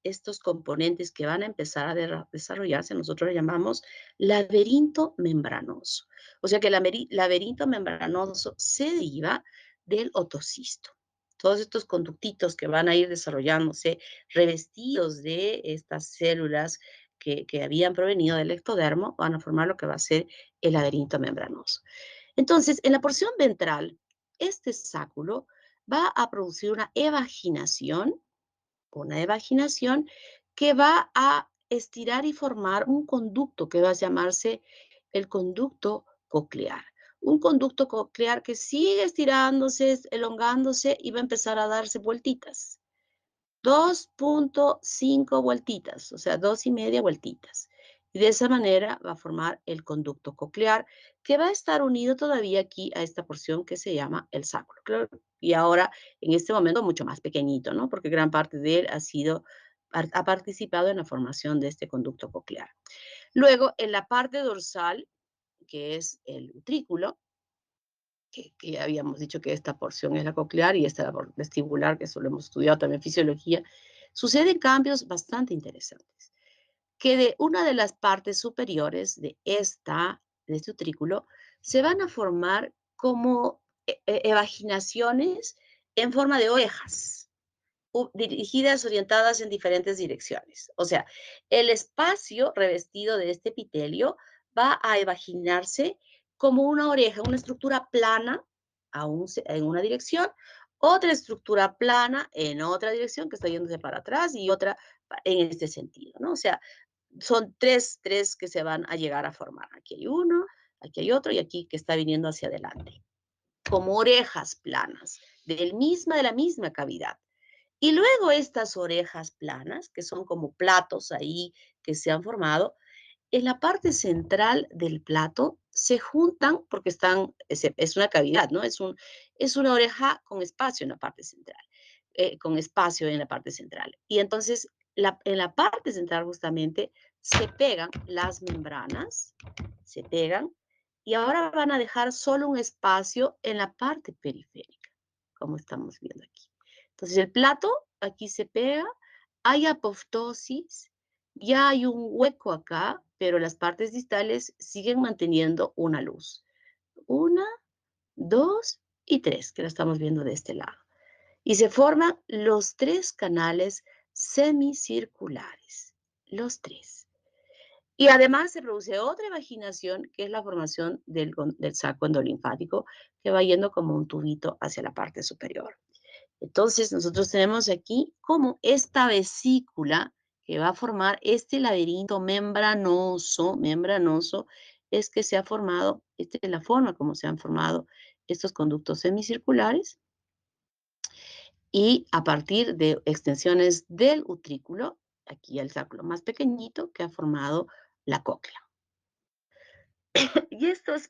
Speaker 2: estos componentes que van a empezar a desarrollarse, nosotros le llamamos laberinto membranoso. O sea que el laberinto membranoso se deriva del otocisto. Todos estos conductitos que van a ir desarrollándose revestidos de estas células que habían provenido del ectodermo van a formar lo que va a ser el laberinto membranoso. Entonces, en la porción ventral, este sáculo va a producir una evaginación que va a estirar y formar un conducto que va a llamarse el conducto coclear. Un conducto coclear que sigue estirándose, elongándose y va a empezar a darse vueltitas. 2.5 vueltitas, o sea, 2,5 vueltitas. Y de esa manera va a formar el conducto coclear, que va a estar unido todavía aquí a esta porción que se llama el sáculo. Claro, y ahora, en este momento, mucho más pequeñito, ¿no? Porque gran parte de él ha participado en la formación de este conducto coclear. Luego, en la parte dorsal, que es el utrículo, que ya habíamos dicho que esta porción es la coclear y esta es la vestibular, que eso lo hemos estudiado también en fisiología, suceden cambios bastante interesantes. Que de una de las partes superiores de este utrículo se van a formar como evaginaciones en forma de orejas, dirigidas, orientadas en diferentes direcciones. O sea, el espacio revestido de este epitelio va a evaginarse como una oreja, una estructura plana en una dirección, otra estructura plana en otra dirección que está yéndose para atrás y otra en este sentido, ¿no? O sea, son tres que se van a llegar a formar. Aquí hay uno, aquí hay otro y aquí que está viniendo hacia adelante. Como orejas planas de la misma cavidad. Y luego estas orejas planas, que son como platos ahí que se han formado, en la parte central del plato se juntan porque es una cavidad, ¿no? Es una oreja con espacio en la parte central, con espacio en la parte central. Y entonces en la parte central justamente se pegan las membranas, se pegan, y ahora van a dejar solo un espacio en la parte periférica, como estamos viendo aquí. Entonces el plato aquí se pega, hay apoptosis, ya hay un hueco acá, pero las partes distales siguen manteniendo una luz. 1, 2 y 3, que lo estamos viendo de este lado. Y se forman los 3 canales semicirculares, los 3. Y además se produce otra evaginación, que es la formación del saco endolinfático, que va yendo como un tubito hacia la parte superior. Entonces, nosotros tenemos aquí como esta vesícula que va a formar este laberinto membranoso, es que se ha formado, esta es la forma como se han formado estos conductos semicirculares, y a partir de extensiones del utrículo, aquí el sáculo más pequeñito, que ha formado la cóclea. Y estos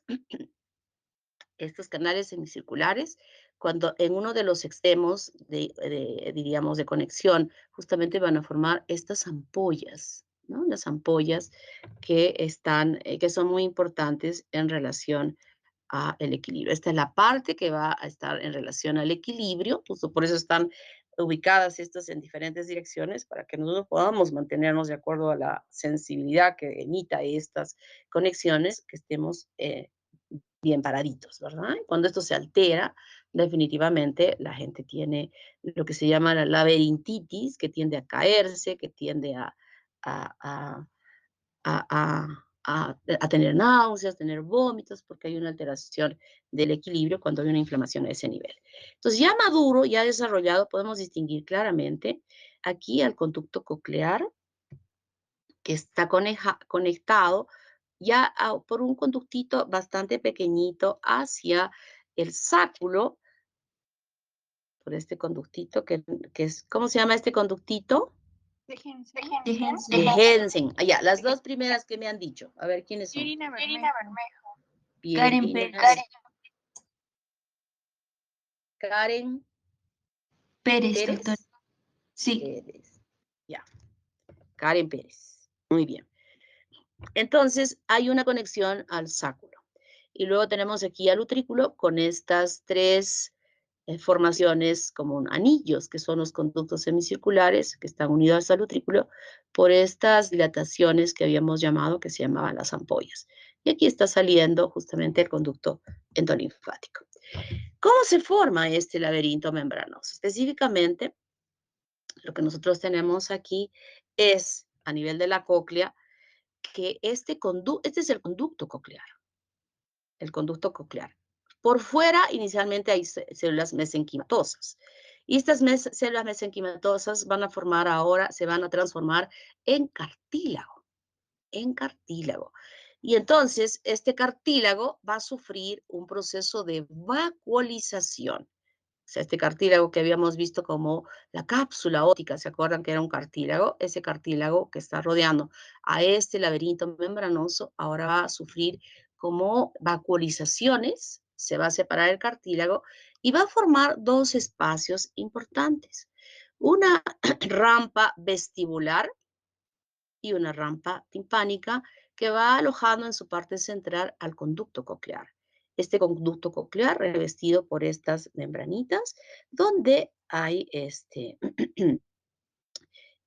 Speaker 2: canales semicirculares, cuando en uno de los extremos, diríamos, de conexión, justamente van a formar estas ampollas, ¿no? Las ampollas que son muy importantes en relación al equilibrio. Esta es la parte que va a estar en relación al equilibrio, justo por eso están ubicadas estas en diferentes direcciones, para que nosotros podamos mantenernos de acuerdo a la sensibilidad que emita estas conexiones, que estemos bien paraditos, ¿verdad? Cuando esto se altera, definitivamente la gente tiene lo que se llama la laberintitis, que tiende a caerse, que tiende a tener náuseas, tener vómitos, porque hay una alteración del equilibrio cuando hay una inflamación a ese nivel. Entonces, ya maduro, ya desarrollado, podemos distinguir claramente aquí al conducto coclear, que está conectado ya por un conductito bastante pequeñito hacia el sáculo, por este conductito, que es, ¿cómo se llama este conductito?
Speaker 1: De Hensen.
Speaker 2: De Hensen. Ya, las dos primeras que me han dicho. A ver, ¿quiénes son?
Speaker 1: Irina Bermejo.
Speaker 2: Bien,
Speaker 5: Karen
Speaker 2: Irina.
Speaker 5: Pérez.
Speaker 2: Karen
Speaker 5: Pérez,
Speaker 2: Pérez.
Speaker 5: doctor. Sí.
Speaker 2: Pérez. Ya. Karen Pérez. Muy bien. Entonces, hay una conexión al sáculo. Y luego tenemos aquí al utrículo con estas tres formaciones como anillos, que son los conductos semicirculares que están unidos al utrículo por estas dilataciones que habíamos llamado, que se llamaban las ampollas. Y aquí está saliendo justamente el conducto endolinfático. ¿Cómo se forma este laberinto membranoso? Específicamente, lo que nosotros tenemos aquí es, a nivel de la cóclea, que este es el conducto coclear. El conducto coclear. Por fuera, inicialmente hay células mesenquimatosas. Y estas células mesenquimatosas van a formar ahora, se van a transformar en cartílago. En cartílago. Y entonces, este cartílago va a sufrir un proceso de vacuolización. O sea, este cartílago que habíamos visto como la cápsula óptica, ¿se acuerdan que era un cartílago? Ese cartílago que está rodeando a este laberinto membranoso ahora va a sufrir como vacuolizaciones, se va a separar el cartílago y va a formar dos espacios importantes. Una rampa vestibular y una rampa timpánica que va alojando en su parte central al conducto coclear. Este conducto coclear revestido por estas membranitas, donde hay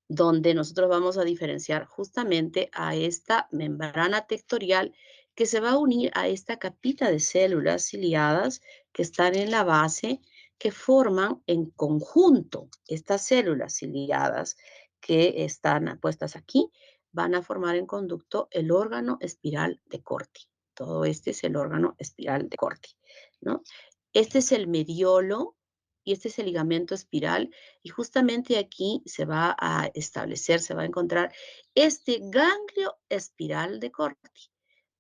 Speaker 2: donde nosotros vamos a diferenciar justamente a esta membrana tectorial que se va a unir a esta capita de células ciliadas que están en la base, que forman en conjunto estas células ciliadas que están puestas aquí, van a formar en conducto el órgano espiral de Corti. Todo este es el órgano espiral de Corti, ¿no? Este es el mediolo y este es el ligamento espiral, y justamente aquí se va a establecer, se va a encontrar este ganglio espiral de Corti.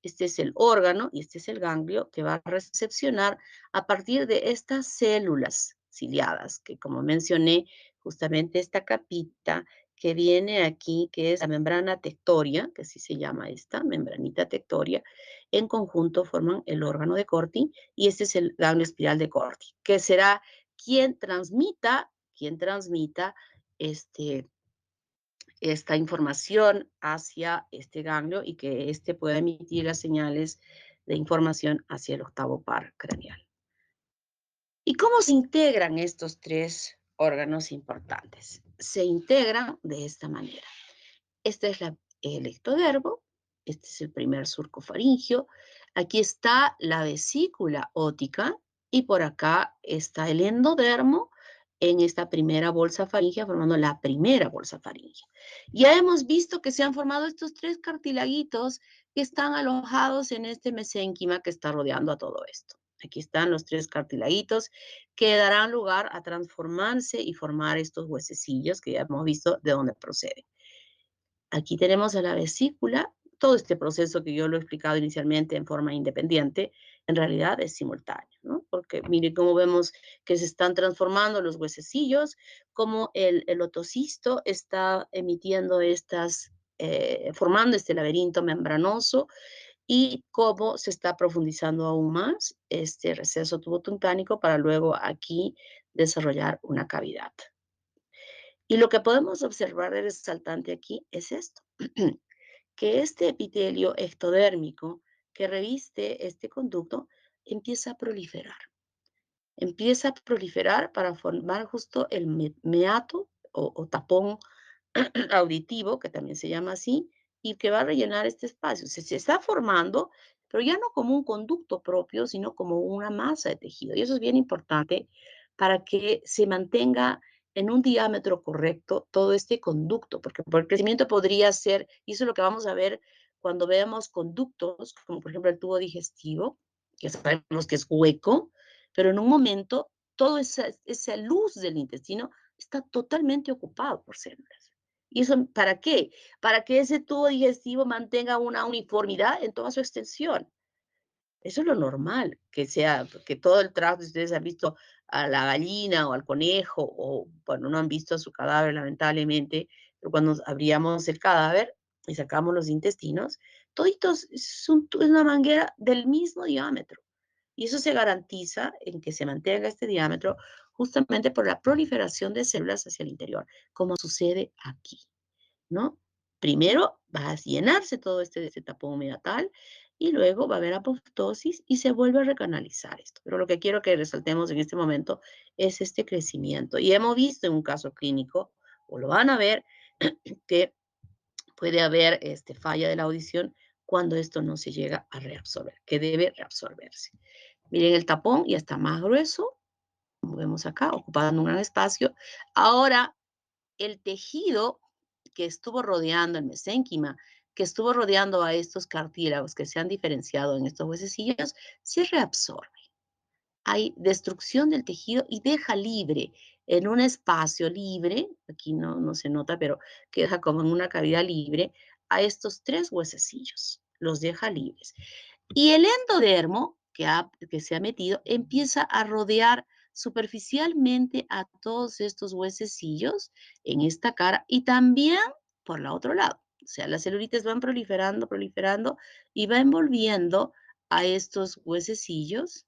Speaker 2: Este es el órgano y este es el ganglio que va a recepcionar a partir de estas células ciliadas, que como mencioné, justamente esta capita que viene aquí, que es la membrana tectoria, que así se llama esta, membranita tectoria, en conjunto forman el órgano de Corti, y este es el ganglio espiral de Corti, que será quien transmita esta información hacia este ganglio y que éste pueda emitir las señales de información hacia el octavo par craneal. ¿Y cómo se integran estos tres órganos importantes? Se integran de esta manera. Este es el ectodermo, este es el primer surco faríngeo, aquí está la vesícula ótica y por acá está el endodermo en esta primera bolsa faríngea formando la primera bolsa faríngea. Ya hemos visto que se han formado estos tres cartilaguitos que están alojados en este mesénquima que está rodeando a todo esto. Aquí están los tres cartilaguitos que darán lugar a transformarse y formar estos huesecillos que ya hemos visto de dónde proceden. Aquí tenemos a la vesícula. Todo este proceso que yo lo he explicado inicialmente en forma independiente, en realidad es simultáneo, ¿no? Porque miren cómo vemos que se están transformando los huesecillos, cómo el otocisto está emitiendo formando este laberinto membranoso, y cómo se está profundizando aún más este receso tubotimpánico para luego aquí desarrollar una cavidad. Y lo que podemos observar de resaltante aquí es esto, que este epitelio ectodérmico que reviste este conducto empieza a proliferar. Empieza a proliferar para formar justo el meato o tapón auditivo, que también se llama así, y que va a rellenar este espacio. Se está formando, pero ya no como un conducto propio, sino como una masa de tejido. Y eso es bien importante para que se mantenga en un diámetro correcto todo este conducto, porque por el crecimiento podría ser, y eso es lo que vamos a ver cuando veamos conductos, como por ejemplo el tubo digestivo, que sabemos que es hueco, pero en un momento toda esa luz del intestino está totalmente ocupado por células. ¿Y eso para qué? Para que ese tubo digestivo mantenga una uniformidad en toda su extensión. Eso es lo normal, que todo el trabajo, si ustedes han visto a la gallina o al conejo, o bueno, no han visto su cadáver lamentablemente, pero cuando abríamos el cadáver y sacamos los intestinos, toditos es una manguera del mismo diámetro. Y eso se garantiza en que se mantenga este diámetro justamente por la proliferación de células hacia el interior, como sucede aquí, ¿no? Primero va a llenarse todo este tapón meatal y luego va a haber apoptosis y se vuelve a recanalizar esto. Pero lo que quiero que resaltemos en este momento es este crecimiento. Y hemos visto en un caso clínico, o lo van a ver, que puede haber falla de la audición cuando esto no se llega a reabsorber, que debe reabsorberse. Miren, el tapón ya está más grueso, como vemos acá, ocupando un gran espacio. Ahora, el tejido que estuvo rodeando el mesénquima, que estuvo rodeando a estos cartílagos que se han diferenciado en estos huesecillos, se reabsorbe. Hay destrucción del tejido y deja libre, en un espacio libre, aquí no se nota, pero que deja como en una cavidad libre, a estos 3 huesecillos, los deja libres. Y el endodermo que se ha metido empieza a rodear superficialmente a todos estos huesecillos en esta cara y también por el otro lado. O sea, las celulitis van proliferando y va envolviendo a estos huesecillos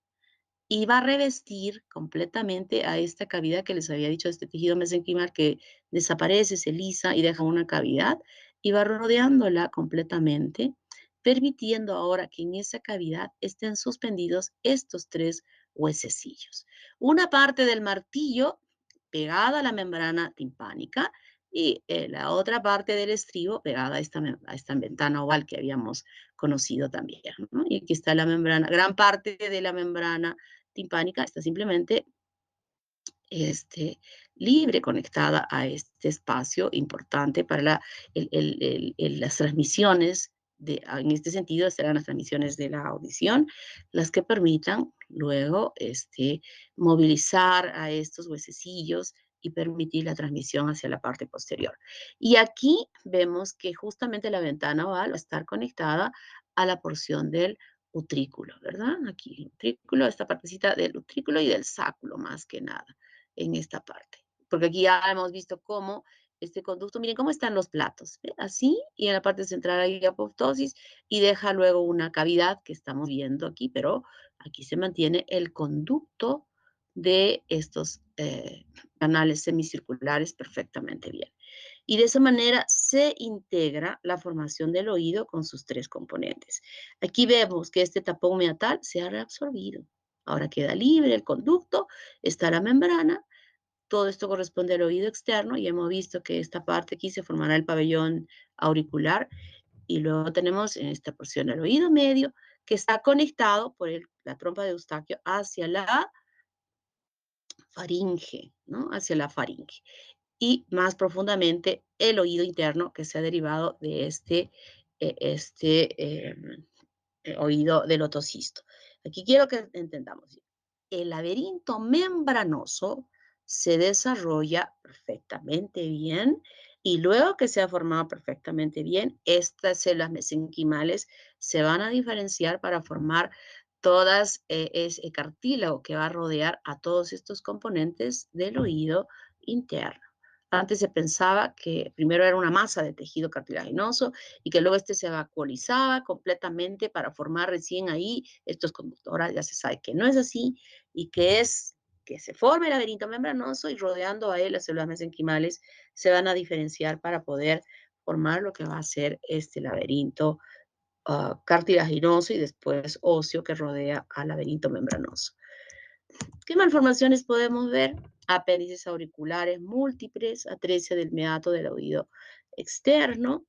Speaker 2: y va a revestir completamente a esta cavidad que les había dicho, este tejido mesenquimal que desaparece, se lisa y deja una cavidad y va rodeándola completamente, permitiendo ahora que en esa cavidad estén suspendidos estos 3 huesecillos. Una parte del martillo pegada a la membrana timpánica y la otra parte del estribo pegada a esta ventana oval que habíamos conocido también, ¿no? Y aquí está la membrana, gran parte de la membrana timpánica está simplemente libre, conectada a este espacio importante para las transmisiones, en este sentido serán las transmisiones de la audición, las que permitan luego movilizar a estos huesecillos y permitir la transmisión hacia la parte posterior. Y aquí vemos que justamente la ventana oval va a estar conectada a la porción del utrículo, ¿verdad? Aquí el utrículo, esta partecita del utrículo y del sáculo más que nada en esta parte. Porque aquí ya hemos visto cómo este conducto, miren cómo están los platos, ¿ve? Así, y en la parte central hay apoptosis y deja luego una cavidad que estamos viendo aquí, pero aquí se mantiene el conducto de estos canales semicirculares perfectamente bien. Y de esa manera se integra la formación del oído con sus 3 componentes. Aquí vemos que este tapón meatal se ha reabsorbido. Ahora queda libre el conducto, está la membrana, todo esto corresponde al oído externo y hemos visto que esta parte aquí se formará el pabellón auricular y luego tenemos en esta porción el oído medio que está conectado por la trompa de Eustaquio hacia la faringe, ¿no? Hacia la faringe. Y más profundamente el oído interno que se ha derivado de oído del otocisto. Aquí quiero que entendamos. El laberinto membranoso se desarrolla perfectamente bien y luego que se ha formado perfectamente bien, estas células mesenquimales se van a diferenciar para formar todas ese cartílago que va a rodear a todos estos componentes del oído interno. Antes se pensaba que primero era una masa de tejido cartilaginoso y que luego se vacuolizaba completamente para formar recién ahí estos conductos. Ahora ya se sabe que no es así y que se forme el laberinto membranoso y rodeando a él las células mesenquimales se van a diferenciar para poder formar lo que va a ser este laberinto cartilaginoso y después óseo que rodea al laberinto membranoso. ¿Qué malformaciones podemos ver? Apéndices auriculares múltiples, atresia del meato del oído externo,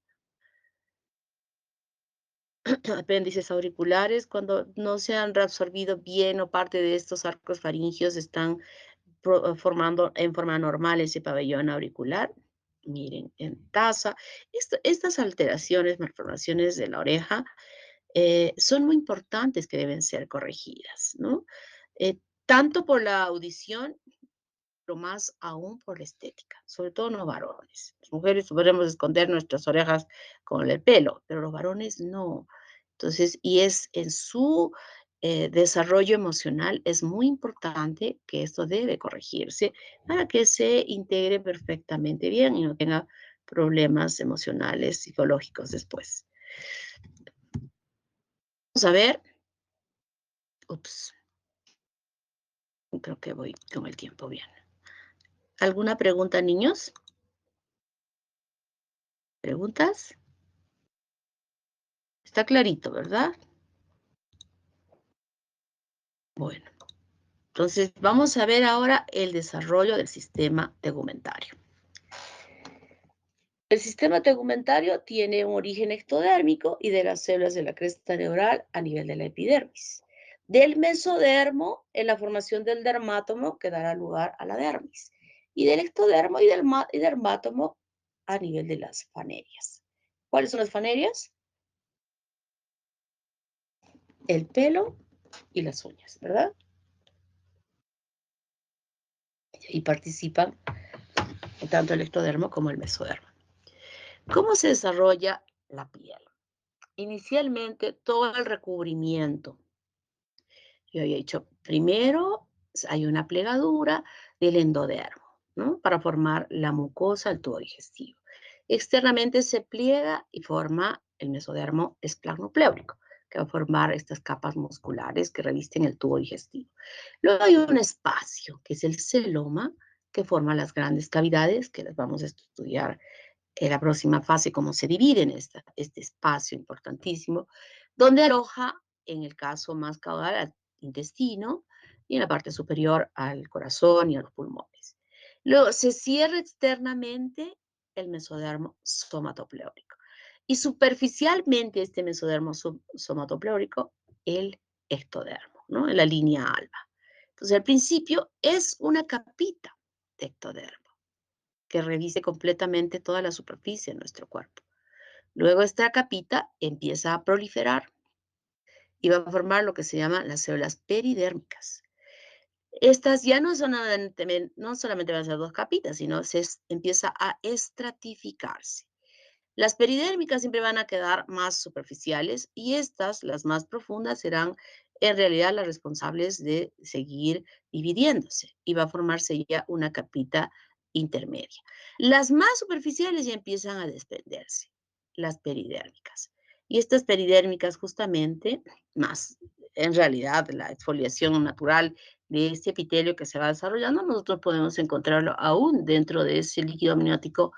Speaker 2: apéndices auriculares cuando no se han reabsorbido bien o parte de estos arcos faringios están formando en forma normal ese pabellón auricular. Miren, en taza. Estas alteraciones, malformaciones de la oreja, son muy importantes que deben ser corregidas, ¿no? Tanto por la audición, pero más aún por la estética, sobre todo en los varones. Las mujeres podremos esconder nuestras orejas con el pelo, pero los varones no. Entonces, y es en su desarrollo emocional, es muy importante que esto debe corregirse para que se integre perfectamente bien y no tenga problemas emocionales, psicológicos después. Vamos a ver. Ups. Creo que voy con el tiempo bien. ¿Alguna pregunta, niños? ¿Preguntas? Está clarito, ¿verdad? Bueno, entonces vamos a ver ahora el desarrollo del sistema tegumentario. El sistema tegumentario tiene un origen ectodérmico y de las células de la cresta neural a nivel de la epidermis. Del mesodermo en la formación del dermátomo que dará lugar a la dermis. Y del ectodermo y del dermátomo a nivel de las fanerias. ¿Cuáles son las fanerias? El pelo y las uñas, ¿verdad? Y participan tanto el ectodermo como el mesodermo. ¿Cómo se desarrolla la piel? Inicialmente, todo el recubrimiento. Yo había dicho, primero hay una plegadura del endodermo, ¿no? Para formar la mucosa del tubo digestivo. Externamente se pliega y forma el mesodermo esplanopléurico, que va a formar estas capas musculares que revisten el tubo digestivo. Luego hay un espacio, que es el celoma, que forma las grandes cavidades, que las vamos a estudiar en la próxima fase, cómo se divide en este espacio importantísimo, donde aloja, en el caso más caudal, al intestino y en la parte superior al corazón y a los pulmones. Luego se cierra externamente el mesodermo somatopleórico y superficialmente este mesodermo somatopleórico el ectodermo, ¿no? En la línea alba. Entonces al principio es una capita de ectodermo que revise completamente toda la superficie de nuestro cuerpo. Luego esta capita empieza a proliferar y va a formar lo que se llaman las células peridérmicas. Estas ya no solamente van a ser dos capitas, sino se empieza a estratificarse. Las peridérmicas siempre van a quedar más superficiales y estas, las más profundas, serán en realidad las responsables de seguir dividiéndose y va a formarse ya una capita intermedia. Las más superficiales ya empiezan a desprenderse, las peridérmicas. Y estas peridérmicas justamente, más en realidad la exfoliación natural de este epitelio que se va desarrollando, nosotros podemos encontrarlo aún dentro de ese líquido amniótico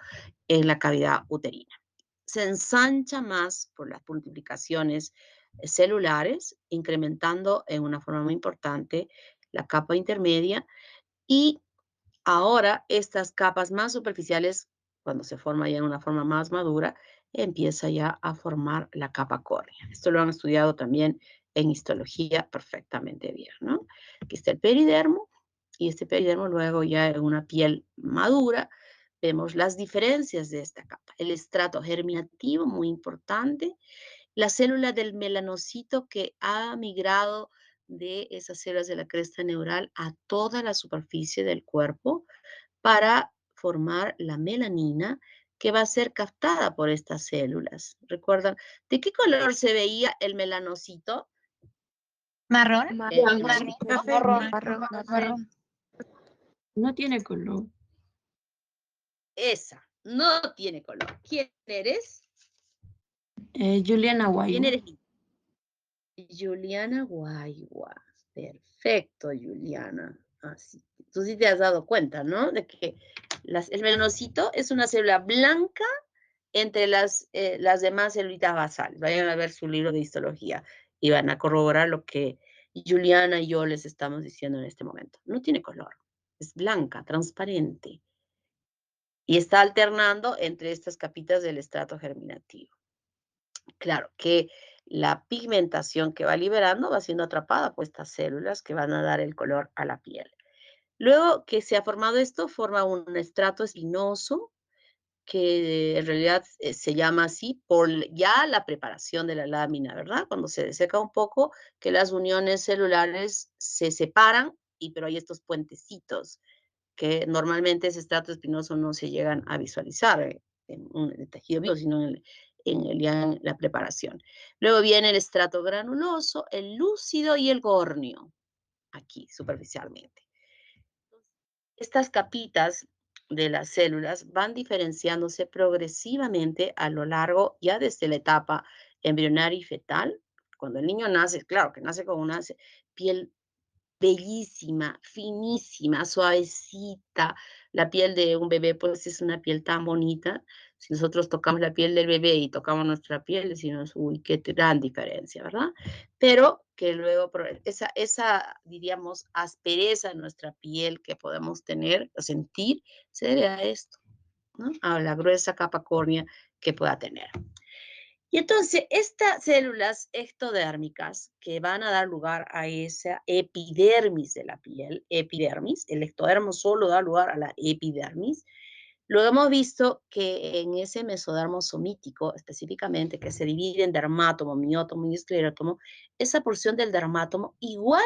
Speaker 2: en la cavidad uterina. Se ensancha más por las multiplicaciones celulares, incrementando en una forma muy importante la capa intermedia y ahora estas capas más superficiales, cuando se forma ya en una forma más madura, empieza ya a formar la capa córnea. Esto lo han estudiado también en histología perfectamente bien, ¿no? Aquí está el peridermo y este peridermo luego ya en una piel madura vemos las diferencias de esta capa. El estrato germinativo, muy importante. La célula del melanocito que ha migrado de esas células de la cresta neural a toda la superficie del cuerpo para formar la melanina que va a ser captada por estas células. ¿Recuerdan? ¿De qué color se veía el melanocito?
Speaker 5: ¿Marrón?
Speaker 3: Marrón.
Speaker 5: No tiene color.
Speaker 2: Esa, no tiene color. ¿Quién eres?
Speaker 5: Juliana Guay.
Speaker 2: ¿Quién eres? Juliana Guayua. Perfecto, Juliana. Así. Tú sí te has dado cuenta, ¿no? De que el melanocito es una célula blanca entre las demás celulitas basales. Vayan a ver su libro de histología y van a corroborar lo que Juliana y yo les estamos diciendo en este momento. No tiene color. Es blanca, transparente. Y está alternando entre estas capitas del estrato germinativo. Claro que la pigmentación que va liberando va siendo atrapada por estas células que van a dar el color a la piel. Luego que se ha formado esto, forma un estrato espinoso que en realidad se llama así por ya la preparación de la lámina, ¿verdad? Cuando se deseca un poco, que las uniones celulares se separan, pero hay estos puentecitos que normalmente ese estrato espinoso no se llegan a visualizar en el tejido vivo, sino en la preparación. Luego viene el estrato granuloso, el lúcido y el górneo, aquí superficialmente. Estas capitas de las células van diferenciándose progresivamente a lo largo, ya desde la etapa embrionaria y fetal. Cuando el niño nace, claro que nace con una piel bellísima, finísima, suavecita. La piel de un bebé, pues, es una piel tan bonita. Si nosotros tocamos la piel del bebé y tocamos nuestra piel, decimos, uy, qué gran diferencia, ¿verdad? Pero que luego esa, diríamos, aspereza en nuestra piel que podemos tener o sentir, se debe a esto, ¿no? A la gruesa capa córnea que pueda tener. Y entonces, estas células ectodérmicas que van a dar lugar a esa epidermis de la piel, epidermis, el ectodermo solo da lugar a la epidermis. Luego hemos visto que en ese mesodermo somítico, específicamente, que se divide en dermátomo, miótomo y esclerótomo, esa porción del dermátomo, igual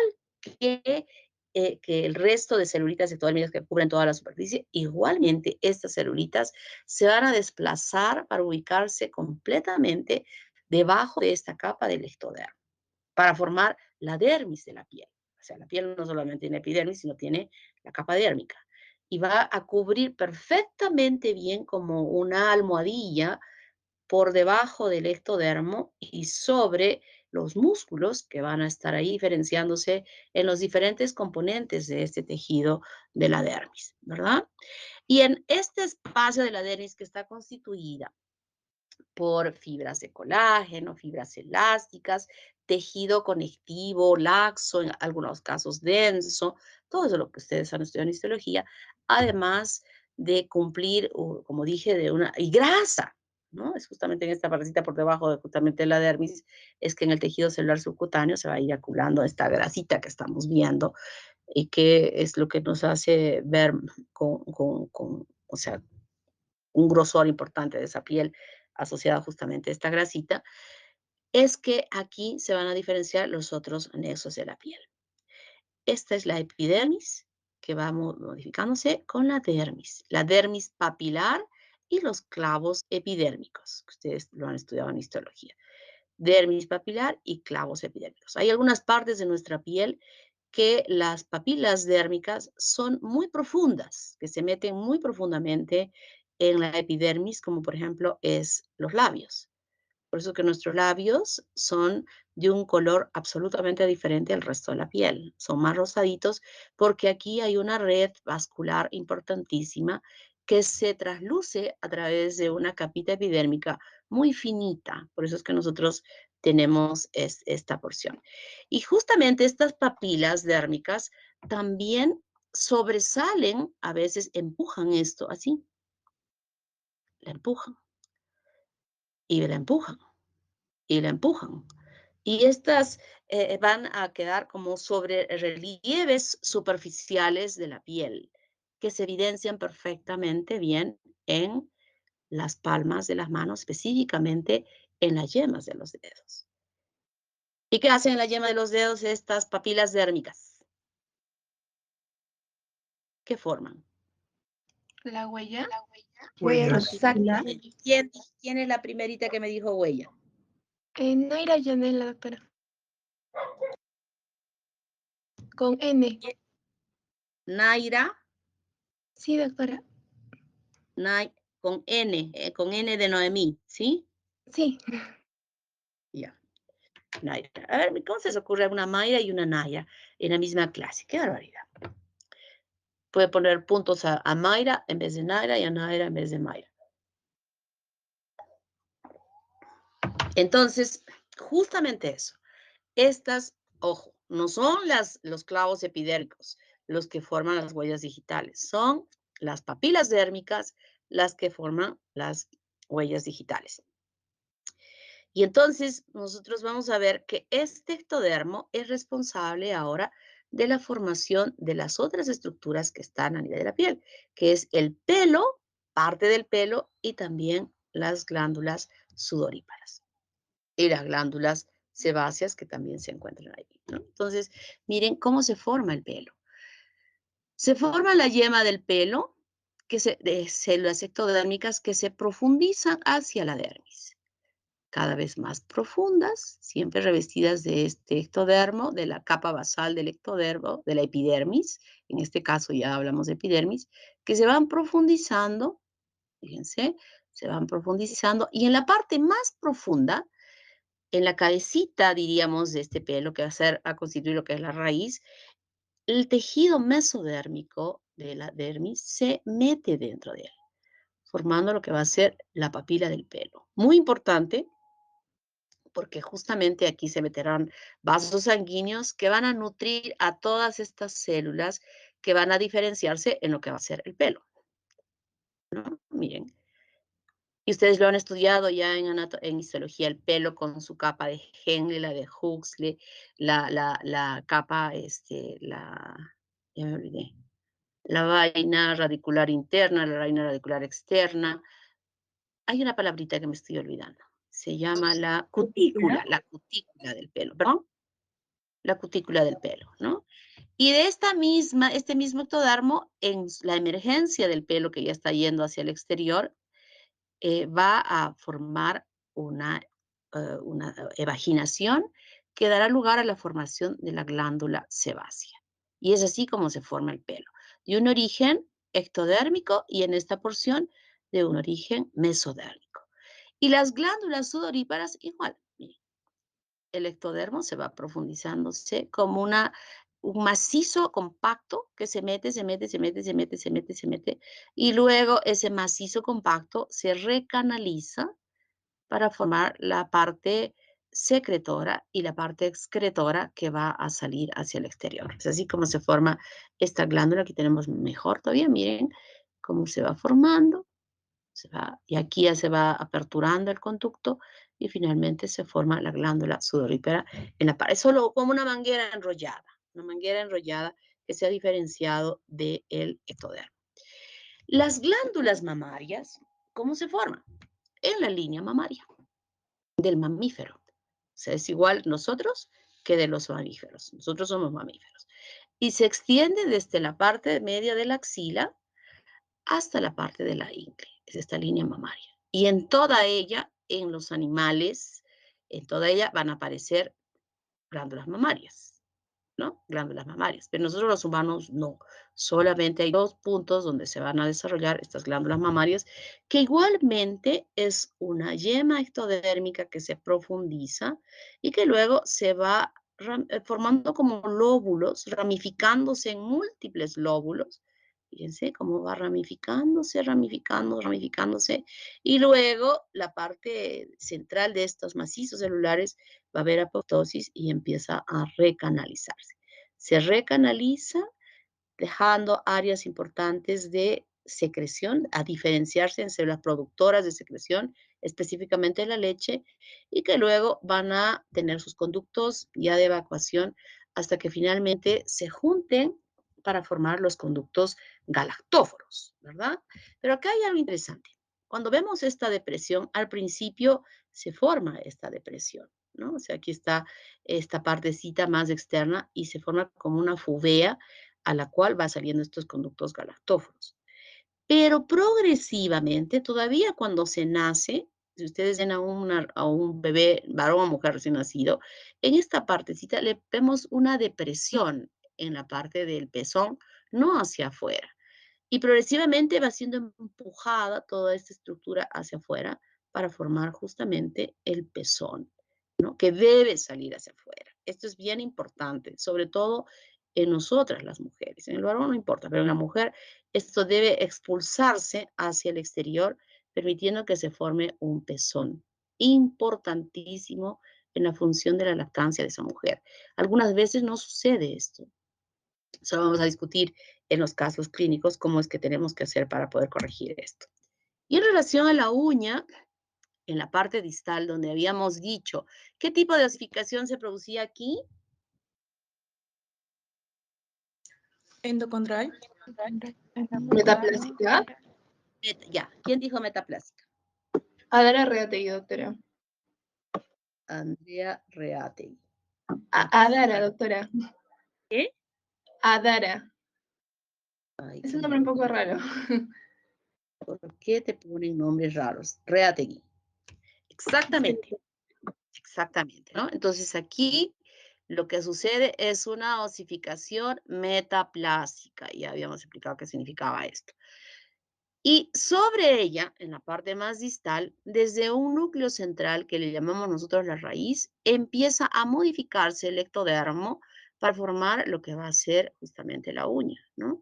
Speaker 2: que el resto de celulitas ectodérmicas que cubren toda la superficie, igualmente estas celulitas se van a desplazar para ubicarse completamente debajo de esta capa del ectodermo, para formar la dermis de la piel. O sea, la piel no solamente tiene epidermis, sino tiene la capa dérmica. Y va a cubrir perfectamente bien como una almohadilla por debajo del ectodermo y sobre los músculos que van a estar ahí diferenciándose en los diferentes componentes de este tejido de la dermis, ¿verdad? Y en este espacio de la dermis que está constituida por fibras de colágeno, fibras elásticas, tejido conectivo, laxo, en algunos casos denso, todo eso lo que ustedes han estudiado en histología, además de cumplir, como dije, y grasa, ¿no? Es justamente en esta partecita por debajo de justamente la dermis, es que en el tejido celular subcutáneo se va a ir acumulando esta grasita que estamos viendo y que es lo que nos hace ver o sea, un grosor importante de esa piel asociada justamente a esta grasita, es que aquí se van a diferenciar los otros anexos de la piel. Esta es la epidermis, que va modificándose con la dermis papilar y los clavos epidérmicos, que ustedes lo han estudiado en histología. Dermis papilar y clavos epidérmicos. Hay algunas partes de nuestra piel que las papilas dérmicas son muy profundas, que se meten muy profundamente en la epidermis, como por ejemplo es los labios. Por eso que nuestros labios son de un color absolutamente diferente al resto de la piel. Son más rosaditos porque aquí hay una red vascular importantísima que se trasluce a través de una capita epidérmica muy finita. Por eso es que nosotros tenemos esta porción. Y justamente estas papilas dérmicas también sobresalen, a veces empujan esto así. La empujan y la empujan y la empujan. Y estas van a quedar como sobre relieves superficiales de la piel, que se evidencian perfectamente bien en las palmas de las manos, específicamente en las yemas de los dedos. ¿Y qué hacen en la yema de los dedos estas papilas dérmicas? ¿Qué forman?
Speaker 1: La huella.
Speaker 4: Huellas.
Speaker 2: Exactamente. ¿Quién es la primerita que me dijo huella?
Speaker 1: Naira Yanela, doctora. Con N.
Speaker 2: Naira,
Speaker 1: Sí, doctora.
Speaker 2: con N de Noemí, ¿sí?
Speaker 1: Sí.
Speaker 2: Ya. Naira. A ver, ¿cómo se les ocurre una Mayra y una Naira en la misma clase? ¡Qué barbaridad! Puede poner puntos a Mayra en vez de Naira y a Naira en vez de Mayra. Entonces, justamente eso. Estas, ojo, no son los clavos epidérmicos los que forman las huellas digitales. Son las papilas dérmicas las que forman las huellas digitales. Y entonces nosotros vamos a ver que este ectodermo es responsable ahora de la formación de las otras estructuras que están a nivel de la piel, que es el pelo, parte del pelo y también las glándulas sudoríparas y las glándulas sebáceas que también se encuentran ahí, ¿no? Entonces, miren cómo se forma el pelo. Se forma la yema del pelo de células ectodérmicas que se profundizan hacia la dermis, cada vez más profundas, siempre revestidas de este ectodermo, de la capa basal del ectodermo, de la epidermis, en este caso ya hablamos de epidermis, que se van profundizando, fíjense, se van profundizando, y en la parte más profunda, en la cabecita, diríamos, de este pelo, que va a constituir lo que es la raíz, el tejido mesodérmico de la dermis se mete dentro de él. formando lo que va a ser la papila del pelo. Muy importante, porque justamente aquí se meterán vasos sanguíneos que van a nutrir a todas estas células que van a diferenciarse en lo que va a ser el pelo, ¿no? Miren. Y ustedes lo han estudiado ya en histología, el pelo con su capa de Henle, la de Huxley, la capa, ya me olvidé, la vaina radicular interna, la vaina radicular externa. Hay una palabrita que me estoy olvidando. Se llama la cutícula del pelo, ¿perdón? La cutícula del pelo, ¿no? Y de este mismo ectodermo, en la emergencia del pelo que ya está yendo hacia el exterior, va a formar una evaginación que dará lugar a la formación de la glándula sebácea. Y es así como se forma el pelo, de un origen ectodérmico y en esta porción de un origen mesodérmico. Y las glándulas sudoríparas igual. Miren, el ectodermo se va profundizándose como un macizo compacto que se mete, y luego ese macizo compacto se recanaliza para formar la parte secretora y la parte excretora que va a salir hacia el exterior. Es así como se forma esta glándula. Aquí tenemos mejor todavía, miren cómo se va formando. Y aquí ya se va aperturando el conducto y finalmente se forma la glándula sudorípara en la pared. Solo como una manguera enrollada que se ha diferenciado del ectodermo. Las glándulas mamarias, ¿cómo se forman? En la línea mamaria del mamífero. O sea, es igual nosotros que de los mamíferos. Nosotros somos mamíferos. Y se extiende desde la parte media de la axila hasta la parte de la ingle. Es esta línea mamaria. Y en toda ella, en los animales, en toda ella van a aparecer glándulas mamarias, ¿no? Glándulas mamarias. Pero nosotros los humanos no. Solamente hay 2 puntos donde se van a desarrollar estas glándulas mamarias, que igualmente es una yema ectodérmica que se profundiza y que luego se va formando como lóbulos, ramificándose en múltiples lóbulos. Fíjense cómo va ramificándose. Y luego la parte central de estos macizos celulares va a haber apoptosis y empieza a recanalizarse. Se recanaliza dejando áreas importantes de secreción, a diferenciarse en células productoras de secreción, específicamente la leche, y que luego van a tener sus conductos ya de evacuación hasta que finalmente se junten para formar los conductos galactóforos, ¿verdad? Pero acá hay algo interesante. Cuando vemos esta depresión, al principio se forma esta depresión, ¿no? O sea, aquí está esta partecita más externa y se forma como una fuvea a la cual va saliendo estos conductos galactóforos. Pero progresivamente, todavía cuando se nace, si ustedes ven a un bebé, varón o mujer recién nacido, en esta partecita le vemos una depresión en la parte del pezón, no hacia afuera. Y progresivamente va siendo empujada toda esta estructura hacia afuera para formar justamente el pezón, ¿no? Que debe salir hacia afuera. Esto es bien importante, sobre todo en nosotras las mujeres. En el varón no importa, pero en la mujer esto debe expulsarse hacia el exterior, permitiendo que se forme un pezón. Importantísimo en la función de la lactancia de esa mujer. Algunas veces no sucede esto. Solo vamos a discutir en los casos clínicos cómo es que tenemos que hacer para poder corregir esto. Y en relación a la uña, en la parte distal donde habíamos dicho, ¿qué tipo de osificación se producía aquí?
Speaker 3: Endocondral.
Speaker 1: Metaplásica.
Speaker 2: Ya, ¿quién dijo metaplásica?
Speaker 1: Adara Reategui, doctora.
Speaker 2: Andrea Reategui.
Speaker 1: Adara, doctora.
Speaker 2: ¿Qué?
Speaker 1: Adara.
Speaker 2: Ay,
Speaker 1: Es un nombre un poco raro.
Speaker 2: ¿por qué te ponen nombres raros? Reategui. Exactamente. Exactamente, ¿no? Entonces aquí lo que sucede es una osificación metaplásica. Ya habíamos explicado qué significaba esto. Y sobre ella, en la parte más distal, desde un núcleo central que le llamamos nosotros la raíz, empieza a modificarse el ectodermo para formar lo que va a ser justamente la uña, ¿no?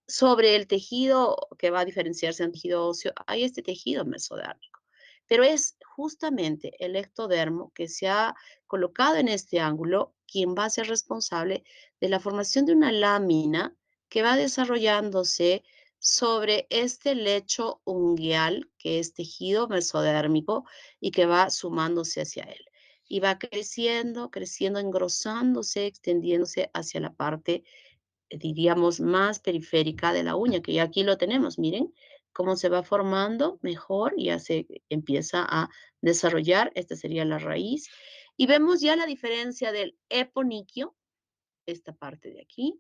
Speaker 2: sobre el tejido que va a diferenciarse en tejido óseo, hay este tejido mesodérmico. Pero es justamente el ectodermo que se ha colocado en este ángulo quien va a ser responsable de la formación de una lámina que va desarrollándose sobre este lecho unguial, que es tejido mesodérmico, y que va sumándose hacia él. Y va creciendo, creciendo, engrosándose, extendiéndose hacia la parte, diríamos, más periférica de la uña, que ya aquí lo tenemos, miren cómo se va formando mejor, ya se empieza a desarrollar, esta sería la raíz, y vemos ya la diferencia del eponiquio, esta parte de aquí,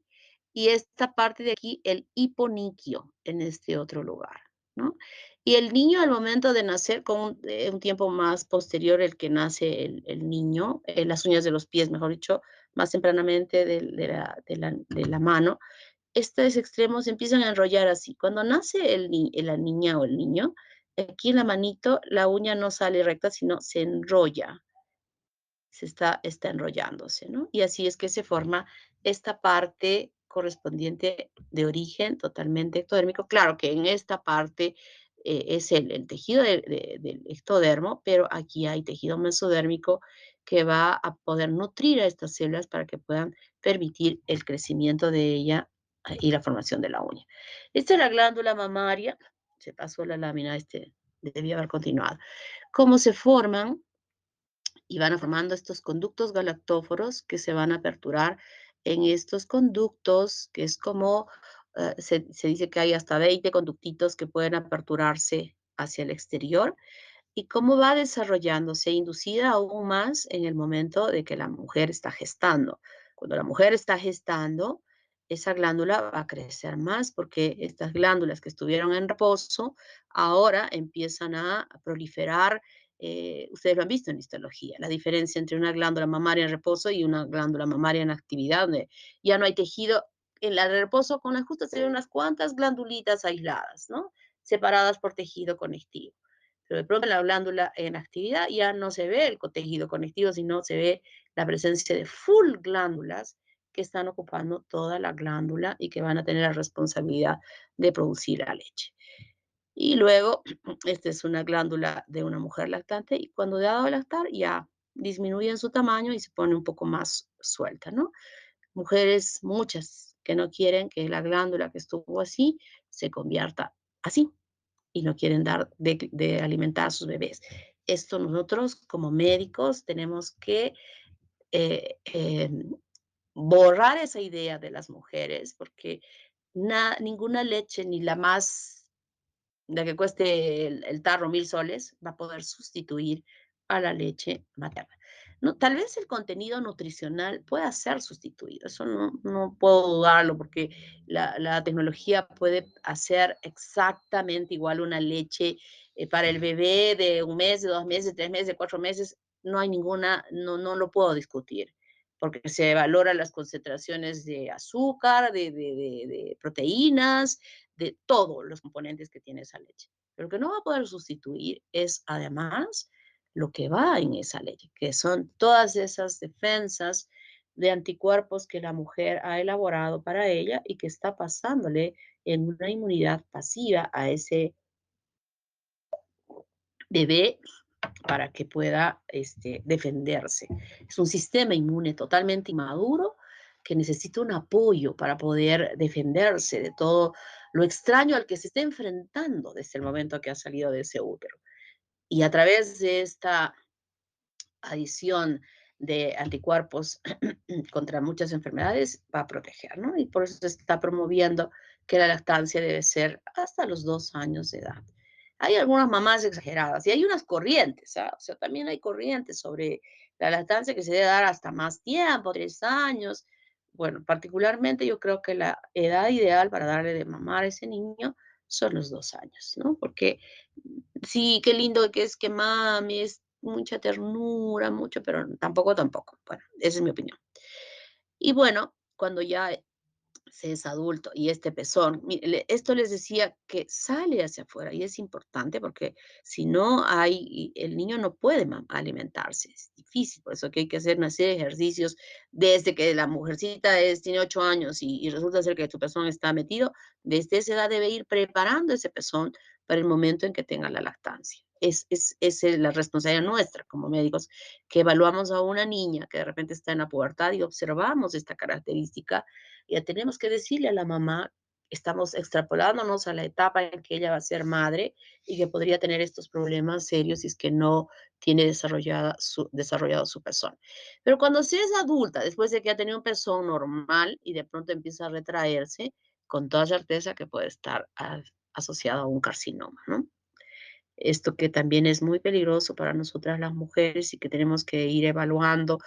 Speaker 2: y esta parte de aquí, el hiponiquio, en este otro lugar, ¿no? Y el niño al momento de nacer, con un tiempo más posterior el que nace el niño, las uñas de los pies, mejor dicho, más tempranamente de la mano, estos extremos se empiezan a enrollar así. Cuando nace la niña o el niño, aquí en la manito, la uña no sale recta, sino se enrolla, está enrollándose, ¿no? Y así es que se forma esta parte correspondiente de origen totalmente ectodérmico. Claro que en esta parte es el tejido del ectodermo, pero aquí hay tejido mesodérmico que va a poder nutrir a estas células para que puedan permitir el crecimiento de ella y la formación de la uña. Esta es la glándula mamaria. Se pasó la lámina, debía haber continuado. ¿Cómo se forman? Y van formando estos conductos galactóforos que se van a aperturar en estos conductos, que es como, se dice que hay hasta 20 conductitos que pueden aperturarse hacia el exterior, y cómo va desarrollándose, inducida aún más en el momento de que la mujer está gestando. Cuando la mujer está gestando, esa glándula va a crecer más porque estas glándulas que estuvieron en reposo ahora empiezan a proliferar. Ustedes lo han visto en histología, la diferencia entre una glándula mamaria en reposo y una glándula mamaria en actividad, donde ya no hay tejido. En la de reposo, con las justas, serían unas cuantas glandulitas aisladas, ¿no? Separadas por tejido conectivo. Pero de pronto en la glándula en actividad ya no se ve el tejido conectivo, sino se ve la presencia de full glándulas que están ocupando toda la glándula y que van a tener la responsabilidad de producir la leche. Y luego, esta es una glándula de una mujer lactante, y cuando ha dado a lactar ya disminuye en su tamaño y se pone un poco más suelta, ¿no? Mujeres, muchas, que no quieren que la glándula que estuvo así se convierta así, y no quieren dar de alimentar a sus bebés. Esto nosotros como médicos tenemos que eh, eh, borrar esa idea de las mujeres, porque ninguna leche, ni la que cueste el tarro 1000 soles, va a poder sustituir a la leche materna. No, tal vez el contenido nutricional pueda ser sustituido, eso no puedo dudarlo, porque la tecnología puede hacer exactamente igual una leche para el bebé de 1 mes, de 2 meses, de 3 meses, de 4 meses. No hay ninguna, no lo puedo discutir, porque se valoran las concentraciones de azúcar, de proteínas, de todos los componentes que tiene esa leche. Pero lo que no va a poder sustituir es, además, lo que va en esa leche, que son todas esas defensas de anticuerpos que la mujer ha elaborado para ella y que está pasándole en una inmunidad pasiva a ese bebé para que pueda defenderse. Es un sistema inmune totalmente inmaduro que necesita un apoyo para poder defenderse de todo lo extraño al que se está enfrentando desde el momento que ha salido de ese útero. Y a través de esta adición de anticuerpos contra muchas enfermedades va a proteger, ¿no? Y por eso se está promoviendo que la lactancia debe ser hasta los 2 años de edad. Hay algunas mamás exageradas y hay unas corrientes, ¿ah? O sea, también hay corrientes sobre la lactancia que se debe dar hasta más tiempo, 3 años. Bueno, particularmente yo creo que la edad ideal para darle de mamar a ese niño son los 2 años, ¿no? Porque sí, qué lindo que es que mami, es mucha ternura, mucho, pero tampoco. Bueno, esa es mi opinión. Y bueno, cuando ya se es adulto y este pezón, esto les decía que sale hacia afuera y es importante porque si no hay, el niño no puede alimentarse, es difícil, por eso que hay que hacer una serie de ejercicios desde que la mujercita tiene 8 años y resulta ser que tu pezón está metido, desde esa edad debe ir preparando ese pezón para el momento en que tenga la lactancia. Es la responsabilidad nuestra como médicos que evaluamos a una niña que de repente está en la pubertad y observamos esta característica. Ya tenemos que decirle a la mamá, estamos extrapolándonos a la etapa en que ella va a ser madre y que podría tener estos problemas serios si es que no tiene desarrollado su pezón. Pero cuando se es adulta, después de que ha tenido un pezón normal y de pronto empieza a retraerse, con toda certeza que puede estar asociado a un carcinoma, ¿no? Esto que también es muy peligroso para nosotras las mujeres y que tenemos que ir evaluando.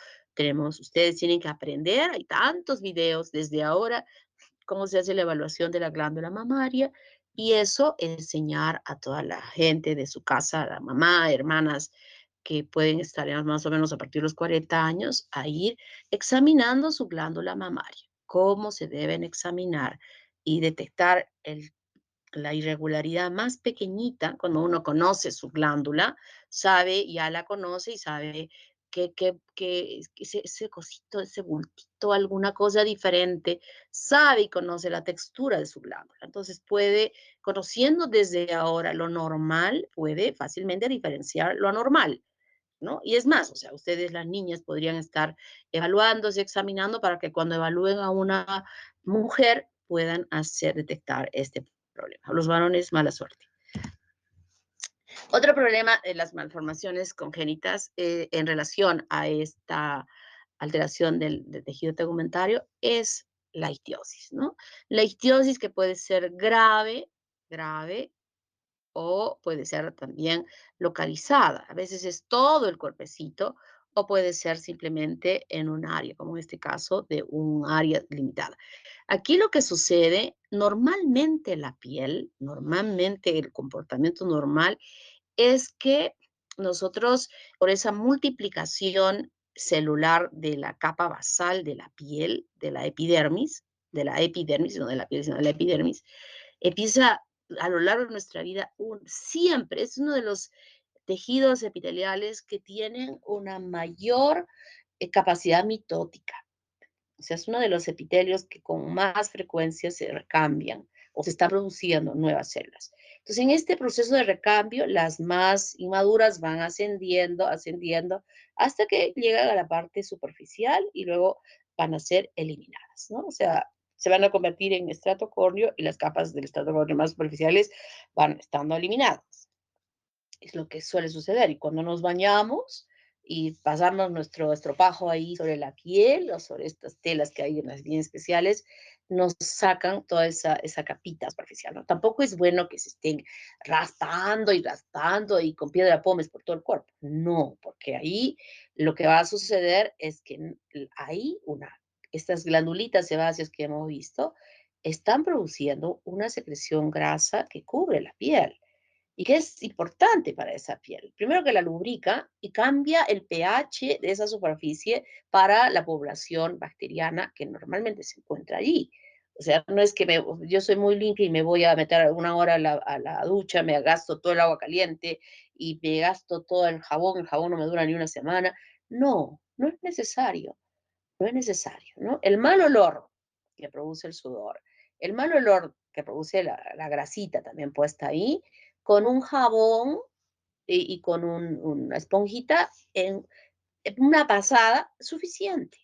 Speaker 2: Ustedes tienen que aprender, hay tantos videos desde ahora, cómo se hace la evaluación de la glándula mamaria y eso enseñar a toda la gente de su casa, a la mamá, hermanas que pueden estar más o menos a partir de los 40 años, a ir examinando su glándula mamaria, cómo se deben examinar y detectar la irregularidad más pequeñita, cuando uno conoce su glándula, sabe, ya la conoce y sabe que ese cosito, ese bultito, alguna cosa diferente, sabe y conoce la textura de su glándula. Entonces puede, conociendo desde ahora lo normal, puede fácilmente diferenciar lo anormal, ¿no? Y es más, o sea, ustedes las niñas podrían estar evaluándose, examinando para que cuando evalúen a una mujer puedan detectar este problema. Los varones, mala suerte. Otro problema de las malformaciones congénitas en relación a esta alteración del tejido tegumentario es la ictiosis, ¿no? La ictiosis que puede ser grave o puede ser también localizada. A veces es todo el cuerpecito o puede ser simplemente en un área, como en este caso de un área limitada. Aquí lo que sucede, normalmente la piel, normalmente el comportamiento normal es que nosotros, por esa multiplicación celular de la capa basal de la piel, de la epidermis, no de la piel, sino de la epidermis, empieza a lo largo de nuestra vida, siempre es uno de los tejidos epiteliales que tienen una mayor capacidad mitótica. O sea, es uno de los epitelios que con más frecuencia se recambian o se están produciendo nuevas células. Entonces, en este proceso de recambio, las más inmaduras van ascendiendo, hasta que llegan a la parte superficial y luego van a ser eliminadas, ¿no? O sea, se van a convertir en estrato córneo y las capas del estrato córneo más superficiales van estando eliminadas. Es lo que suele suceder. Y cuando nos bañamos y pasamos nuestro estropajo ahí sobre la piel o sobre estas telas que hay unas bien especiales, nos sacan toda esa capita superficial, ¿no? Tampoco es bueno que se estén raspando y con piedra pómez por todo el cuerpo. No, porque ahí lo que va a suceder es que hay estas glandulitas sebáceas que hemos visto están produciendo una secreción grasa que cubre la piel y que es importante para esa piel. Primero que la lubrica y cambia el pH de esa superficie para la población bacteriana que normalmente se encuentra allí. O sea, no es que yo soy muy limpia y me voy a meter una hora a la ducha, me gasto todo el agua caliente y me gasto todo el jabón no me dura ni una semana. No, no es necesario, no es necesario, ¿no? El mal olor que produce el sudor, el mal olor que produce la grasita también puesta ahí, con un jabón y con una esponjita en una pasada suficiente.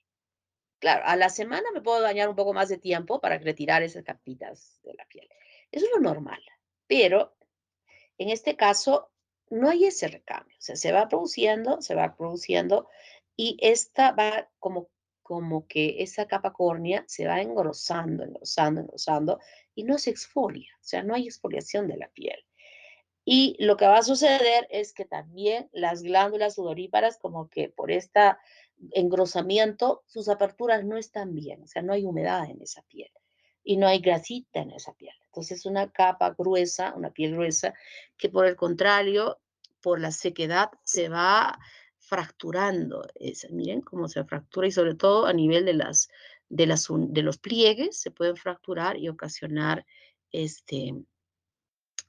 Speaker 2: Claro, a la semana me puedo bañar un poco más de tiempo para retirar esas capitas de la piel. Eso es lo normal, pero en este caso no hay ese recambio, o sea, se va produciendo y esta va como que esa capa córnea se va engrosando y no se exfolia, o sea, no hay exfoliación de la piel. Y lo que va a suceder es que también las glándulas sudoríparas, como que por este engrosamiento, sus aperturas no están bien, o sea, no hay humedad en esa piel y no hay grasita en esa piel. Entonces, una capa gruesa, una piel gruesa, que por el contrario, por la sequedad, se va fracturando. Miren cómo se fractura y sobre todo a nivel de los pliegues, se pueden fracturar y ocasionar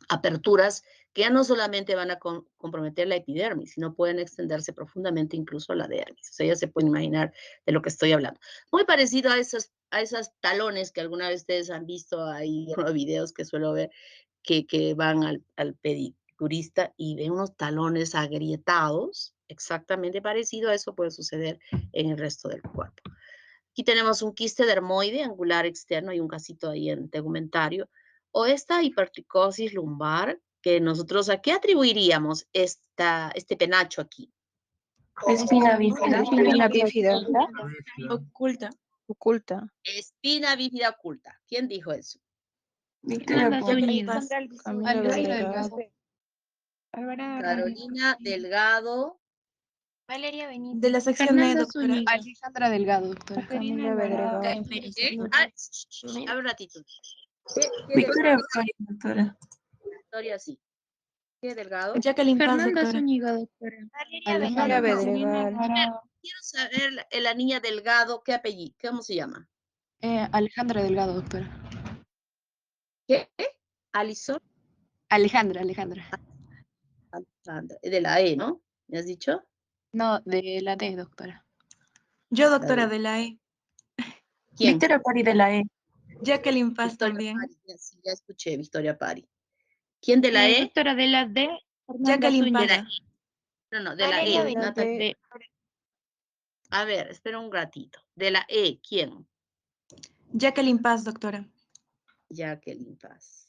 Speaker 2: aperturas que ya no solamente van a comprometer la epidermis, sino pueden extenderse profundamente incluso a la dermis. O sea, ya se pueden imaginar de lo que estoy hablando. Muy parecido a esas talones que alguna vez ustedes han visto ahí en los videos que suelo ver, que van al pedicurista y ven unos talones agrietados, exactamente parecido a eso puede suceder en el resto del cuerpo. Aquí tenemos un quiste dermoide angular externo, hay un casito ahí en tegumentario, o esta hipertricosis lumbar, que nosotros, ¿a qué atribuiríamos este penacho aquí?
Speaker 5: Espina bífida.
Speaker 3: Espina bífida.
Speaker 5: Oculta.
Speaker 3: Oculta.
Speaker 2: Espina bífida oculta. ¿Quién dijo eso?
Speaker 5: Victoria Poli.
Speaker 3: Camila Vergara.
Speaker 2: Carolina Delgado.
Speaker 5: Valeria Benítez.
Speaker 6: De la sección E, doctora.
Speaker 5: Alejandra Delgado, doctora.
Speaker 3: Camila Vergara.
Speaker 2: A ver un ratito.
Speaker 6: Victoria Poli, doctora.
Speaker 2: Victoria, sí. ¿Qué Delgado?
Speaker 6: Jacqueline Paz,
Speaker 5: Fernanda
Speaker 6: doctora.
Speaker 5: Zúñiga, doctora.
Speaker 3: Camila Vergara.
Speaker 2: Quiero saber la niña Delgado, ¿qué apellido? ¿Cómo se llama?
Speaker 5: Alejandra Delgado, doctora.
Speaker 2: ¿Qué? Alison.
Speaker 5: Alejandra.
Speaker 2: Alexandra. De la E, ¿no? ¿Me has dicho?
Speaker 5: No, de la D, doctora.
Speaker 6: Yo, doctora, de la E.
Speaker 2: ¿Quién?
Speaker 6: Victoria Poli, de la E. Jacqueline Paz
Speaker 2: Victoria
Speaker 6: también.
Speaker 2: Pari. Sí, ya escuché, Victoria Pari. ¿Quién de la E?
Speaker 5: Doctora, de la D.
Speaker 6: Jacqueline
Speaker 2: De la
Speaker 6: Paz.
Speaker 2: E. No, de la
Speaker 5: Valeria
Speaker 2: E.
Speaker 3: La
Speaker 2: Natalia.
Speaker 3: de
Speaker 2: A ver, espera un ratito. De la E, ¿quién?
Speaker 6: Jacqueline Paz, doctora.
Speaker 2: Jacqueline Paz.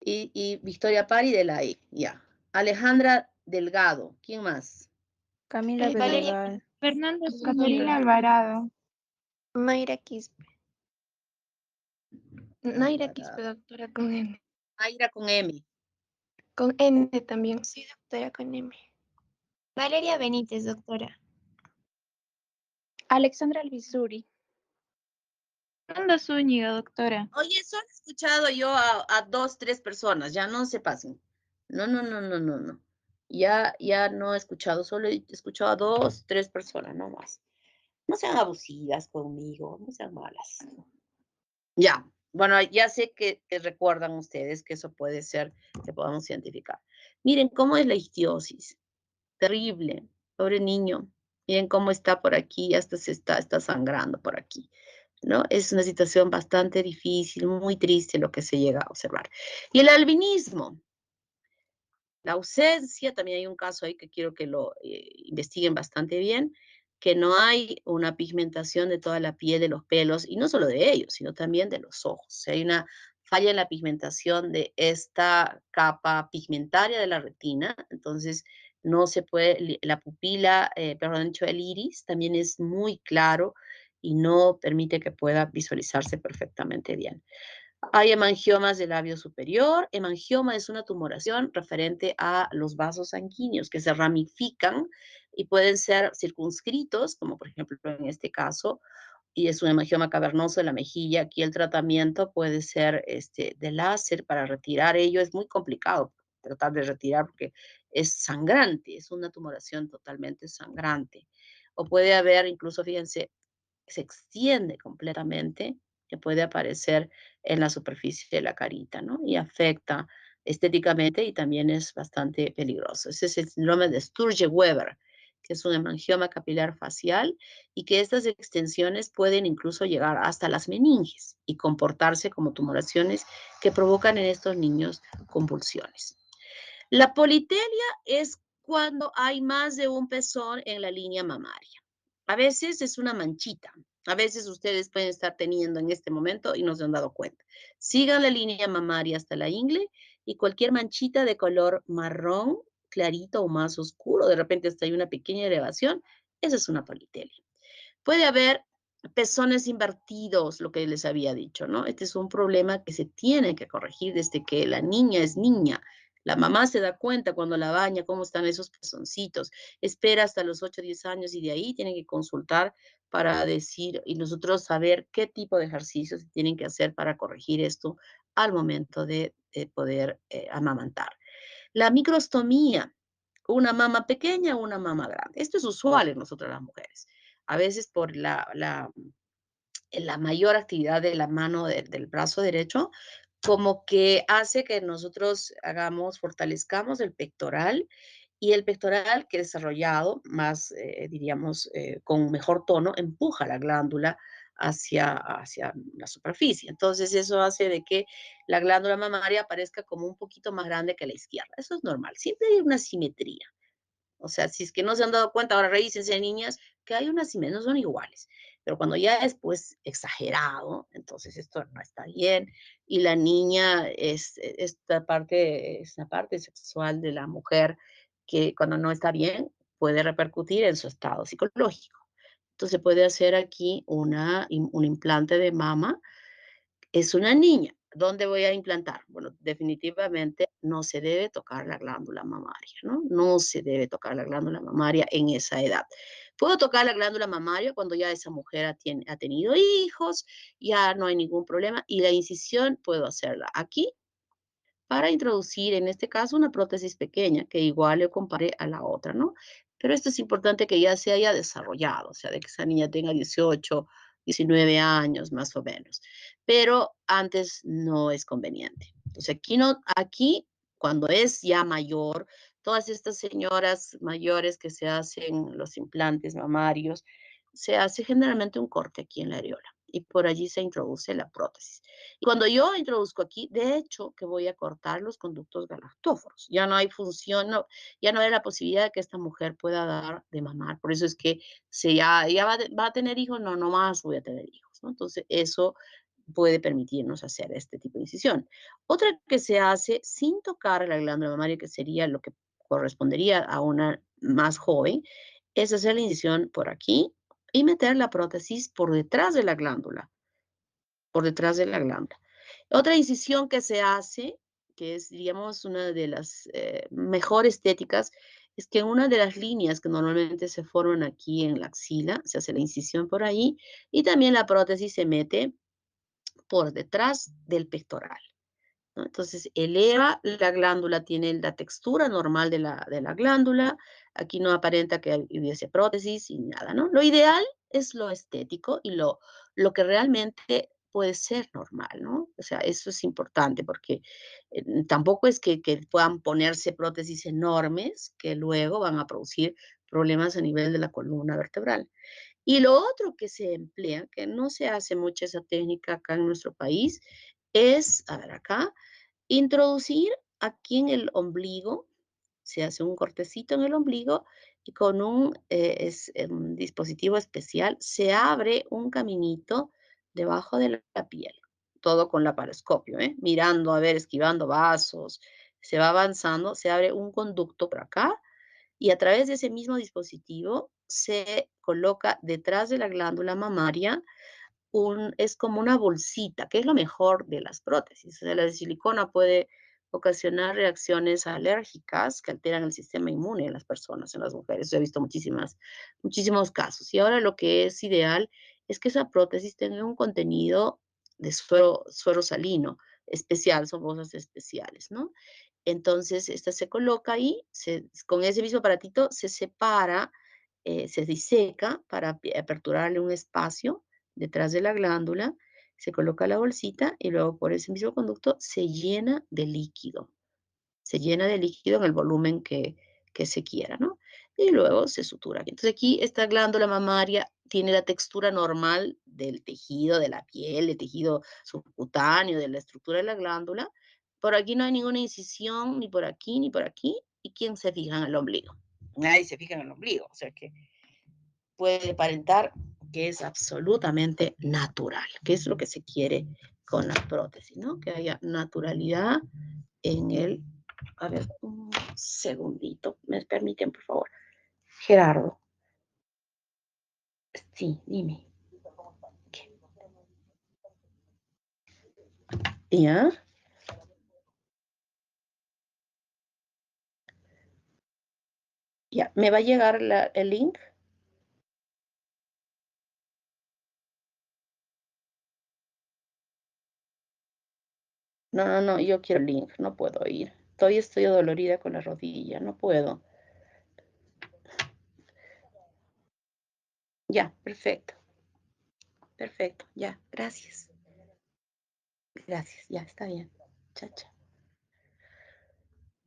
Speaker 2: Y Victoria Pari de la E, ya. Alejandra Delgado, ¿quién más?
Speaker 3: Camila Vergara.
Speaker 5: Fernanda
Speaker 1: Catalina
Speaker 5: Alvarado.
Speaker 1: Mayra Quispe. Naira
Speaker 2: Alvarado.
Speaker 1: Quispe, doctora, con M.
Speaker 2: Mayra con M.
Speaker 1: Con N también.
Speaker 5: Sí, doctora, con M. Valeria Benítez, doctora.
Speaker 3: Alexandra Alvisuri.
Speaker 5: Fernanda Zúñiga, doctora.
Speaker 2: Oye, solo he escuchado yo a 2, 3 personas, ya no se pasen. No. Ya no he escuchado, solo he escuchado a 2, 3 personas, no más. No sean abusivas conmigo, no sean malas. Ya, bueno, ya sé que recuerdan ustedes que eso puede ser que podamos identificar. Miren cómo es la ichtiosis. Terrible, pobre niño. Miren cómo está por aquí, hasta está sangrando por aquí, ¿no? Es una situación bastante difícil, muy triste lo que se llega a observar. Y el albinismo, la ausencia, también hay un caso ahí que quiero que lo investiguen bastante bien, que no hay una pigmentación de toda la piel de los pelos, y no solo de ellos, sino también de los ojos. O sea, hay una falla en la pigmentación de esta capa pigmentaria de la retina, entonces no se puede, la pupila, perdón, dicho, el iris también es muy claro y no permite que pueda visualizarse perfectamente bien. Hay hemangiomas del labio superior. Hemangioma es una tumoración referente a los vasos sanguíneos que se ramifican y pueden ser circunscritos, como por ejemplo en este caso, y es un hemangioma cavernoso de la mejilla. Aquí el tratamiento puede ser de láser para retirar ello. Es muy complicado tratar de retirar porque es sangrante, es una tumoración totalmente sangrante. O puede haber, incluso, fíjense, se extiende completamente, que puede aparecer en la superficie de la carita, ¿no? Y afecta estéticamente y también es bastante peligroso. Ese es el síndrome de Sturge-Weber, que es un hemangioma capilar facial y que estas extensiones pueden incluso llegar hasta las meninges y comportarse como tumoraciones que provocan en estos niños convulsiones. La politelia es cuando hay más de un pezón en la línea mamaria. A veces es una manchita. A veces ustedes pueden estar teniendo en este momento y no se han dado cuenta. Sigan la línea mamaria hasta la ingle y cualquier manchita de color marrón, clarito o más oscuro, de repente hasta hay una pequeña elevación, esa es una politelia. Puede haber pezones invertidos, lo que les había dicho, ¿no? Este es un problema que se tiene que corregir desde que la niña es niña. La mamá se da cuenta cuando la baña cómo están esos pezoncitos. Espera hasta los 8 o 10 años y de ahí tienen que consultar para decir y nosotros saber qué tipo de ejercicios se tienen que hacer para corregir esto al momento de poder amamantar. La microstomía, una mama pequeña o una mama grande. Esto es usual en nosotras las mujeres. a veces por la mayor actividad de la mano del brazo derecho, como que hace que nosotros fortalezcamos el pectoral, y el pectoral que desarrollado más, diríamos, con mejor tono, empuja la glándula hacia la superficie. Entonces eso hace de que la glándula mamaria parezca como un poquito más grande que la izquierda. Eso es normal, siempre hay una simetría. O sea, si es que no se han dado cuenta, ahora revísense, niñas, que hay unas y menos son iguales. Pero cuando ya es pues exagerado, entonces esto no está bien. Y la niña es la parte sexual de la mujer que cuando no está bien puede repercutir en su estado psicológico. Entonces puede hacer aquí un implante de mama. Es una niña. ¿Dónde voy a implantar? Bueno, definitivamente no se debe tocar la glándula mamaria, ¿no? No se debe tocar la glándula mamaria en esa edad. Puedo tocar la glándula mamaria cuando ya esa mujer ha tenido hijos, ya no hay ningún problema, y la incisión puedo hacerla aquí para introducir, en este caso, una prótesis pequeña que igual le compare a la otra, ¿no? Pero esto es importante que ya se haya desarrollado, o sea, de que esa niña tenga 18, 19 años más o menos. Pero antes no es conveniente. Entonces, aquí cuando es ya mayor, todas estas señoras mayores que se hacen los implantes mamarios, se hace generalmente un corte aquí en la areola y por allí se introduce la prótesis. Y cuando yo introduzco aquí, de hecho, que voy a cortar los conductos galactóforos. Ya no hay función, ya no hay la posibilidad de que esta mujer pueda dar de mamar. Por eso es que si ya va a tener hijos, no más voy a tener hijos, ¿no? Entonces, eso puede permitirnos hacer este tipo de incisión. Otra que se hace sin tocar la glándula mamaria, que sería lo que correspondería a una más joven, es hacer la incisión por aquí y meter la prótesis por detrás de la glándula, por detrás de la glándula. Otra incisión que se hace, que es, digamos, una de las mejor estéticas, es que en una de las líneas que normalmente se forman aquí en la axila, se hace la incisión por ahí, y también la prótesis se mete por detrás del pectoral, ¿no? Entonces, eleva la glándula, tiene la textura normal de la glándula. Aquí no aparenta que hubiese prótesis y nada, ¿no? Lo ideal es lo estético y lo que realmente puede ser normal, ¿no? O sea, eso es importante porque tampoco es que puedan ponerse prótesis enormes que luego van a producir problemas a nivel de la columna vertebral. Y lo otro que se emplea, que no se hace mucho esa técnica acá en nuestro país, es, a ver acá, introducir aquí en el ombligo, se hace un cortecito en el ombligo y con un dispositivo especial se abre un caminito debajo de la piel, todo con laparoscopio, mirando, a ver, esquivando vasos, se va avanzando, se abre un conducto por acá y a través de ese mismo dispositivo se coloca detrás de la glándula mamaria es como una bolsita, que es lo mejor de las prótesis. O sea, la de silicona puede ocasionar reacciones alérgicas que alteran el sistema inmune en las personas, en las mujeres. Yo he visto muchísimos casos. Y ahora lo que es ideal es que esa prótesis tenga un contenido de suero salino especial, son bolsas especiales, ¿no? Entonces, esta se coloca ahí, con ese mismo aparatito se separa, se diseca para aperturarle un espacio detrás de la glándula, se coloca la bolsita y luego por ese mismo conducto se llena de líquido. Se llena de líquido en el volumen que se quiera, ¿no? Y luego se sutura. Entonces aquí esta glándula mamaria tiene la textura normal del tejido, de la piel, del tejido subcutáneo, de la estructura de la glándula. Por aquí no hay ninguna incisión, ni por aquí, ni por aquí. ¿Y quién se fija en el ombligo? Nadie se fija en el ombligo. O sea que puede aparentar que es absolutamente natural, que es lo que se quiere con la prótesis, ¿no? Que haya naturalidad en el... A ver, un segundito, ¿me permiten, por favor? Gerardo. Sí, dime. ¿Qué? ¿Ya? Ya, ¿me va a llegar el link? No, yo quiero el link, no puedo ir. Todavía estoy dolorida con la rodilla, no puedo. Ya, perfecto. Perfecto, ya, gracias. Gracias, ya, está bien. Chacha.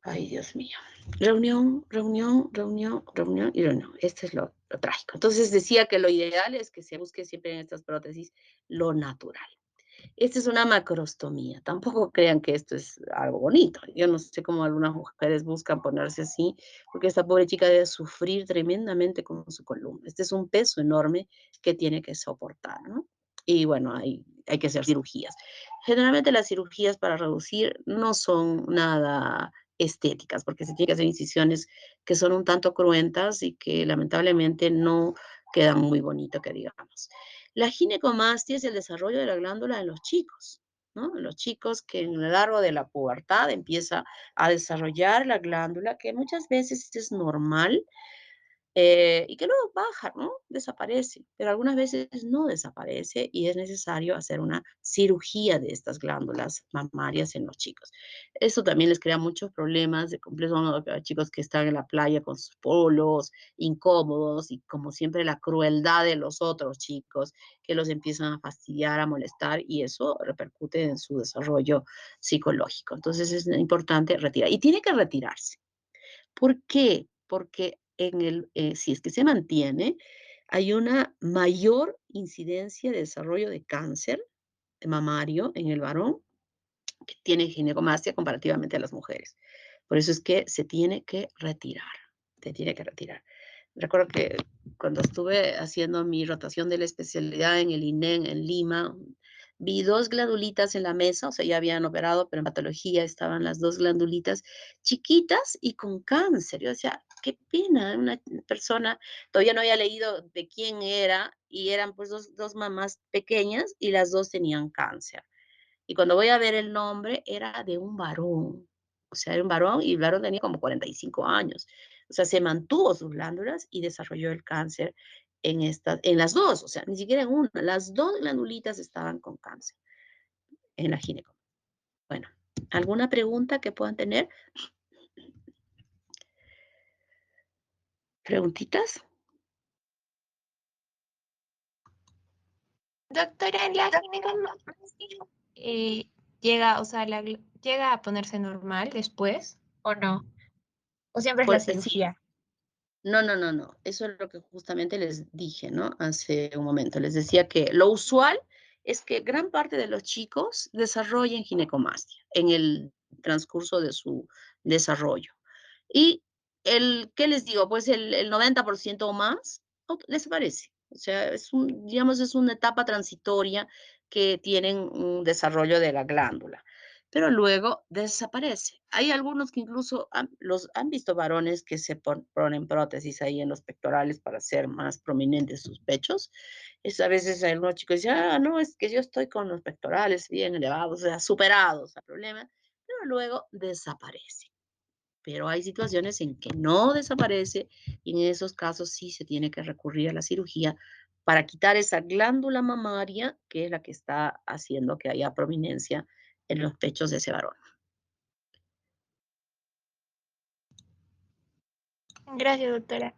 Speaker 2: Ay, Dios mío. Reunión, reunión, reunión, reunión y reunión. Esto es lo trágico. Entonces decía que lo ideal es que se busque siempre en estas prótesis lo natural. Esta es una macrostomía. Tampoco crean que esto es algo bonito. Yo no sé cómo algunas mujeres buscan ponerse así, porque esta pobre chica debe sufrir tremendamente con su columna. Este es un peso enorme que tiene que soportar, ¿no? Y bueno, hay que hacer cirugías. Generalmente las cirugías para reducir no son nada estéticas, porque se tienen que hacer incisiones que son un tanto cruentas y que lamentablemente no quedan muy bonito, que digamos. La ginecomastia es el desarrollo de la glándula en los chicos, ¿no? En los chicos que en lo largo de la pubertad empieza a desarrollar la glándula, que muchas veces es normal, y que luego baja, ¿no? Desaparece, pero algunas veces no desaparece y es necesario hacer una cirugía de estas glándulas mamarias en los chicos. Eso también les crea muchos problemas de complejo, ¿no? Chicos que están en la playa con sus polos, incómodos y como siempre la crueldad de los otros chicos que los empiezan a fastidiar, a molestar y eso repercute en su desarrollo psicológico. Entonces es importante retirar y tiene que retirarse. ¿Por qué? Porque si es que se mantiene, hay una mayor incidencia de desarrollo de cáncer mamario en el varón que tiene ginecomastia comparativamente a las mujeres. Por eso es que se tiene que retirar, se tiene que retirar. Recuerdo que cuando estuve haciendo mi rotación de la especialidad en el INEN en Lima, vi 2 glandulitas en la mesa, o sea, ya habían operado, pero en patología estaban las 2 glandulitas chiquitas y con cáncer. Yo decía, qué pena, una persona, todavía no había leído de quién era, y eran pues dos mamás pequeñas y las 2 tenían cáncer. Y cuando voy a ver el nombre, era de un varón. O sea, era un varón y el varón tenía como 45 años. O sea, se mantuvo sus glándulas y desarrolló el cáncer en las 2, o sea, ni siquiera en una. Las 2 glandulitas estaban con cáncer en la gineco. Bueno, ¿alguna pregunta que puedan tener? ¿Preguntitas?
Speaker 5: Doctora, en la ginecomastia llega, o sea, llega a ponerse normal después, ¿o no? ¿O siempre es la
Speaker 2: Pues sí.
Speaker 5: cirugía?
Speaker 2: No, no, no, no. Eso es lo que justamente les dije, ¿no? Hace un momento. Les decía que lo usual es que gran parte de los chicos desarrollen ginecomastia en el transcurso de su desarrollo. Y ¿qué les digo? Pues el 90% o más desaparece. O sea, digamos, es una etapa transitoria que tienen un desarrollo de la glándula, pero luego desaparece. Hay algunos que incluso han visto varones que se ponen prótesis ahí en los pectorales para hacer más prominentes sus pechos. A veces algunos chicos dicen, no, es que yo estoy con los pectorales bien elevados, o sea, superados al problema, pero luego desaparece. Pero hay situaciones en que no desaparece y en esos casos sí se tiene que recurrir a la cirugía para quitar esa glándula mamaria que es la que está haciendo que haya prominencia en los pechos de ese varón.
Speaker 5: Gracias, doctora.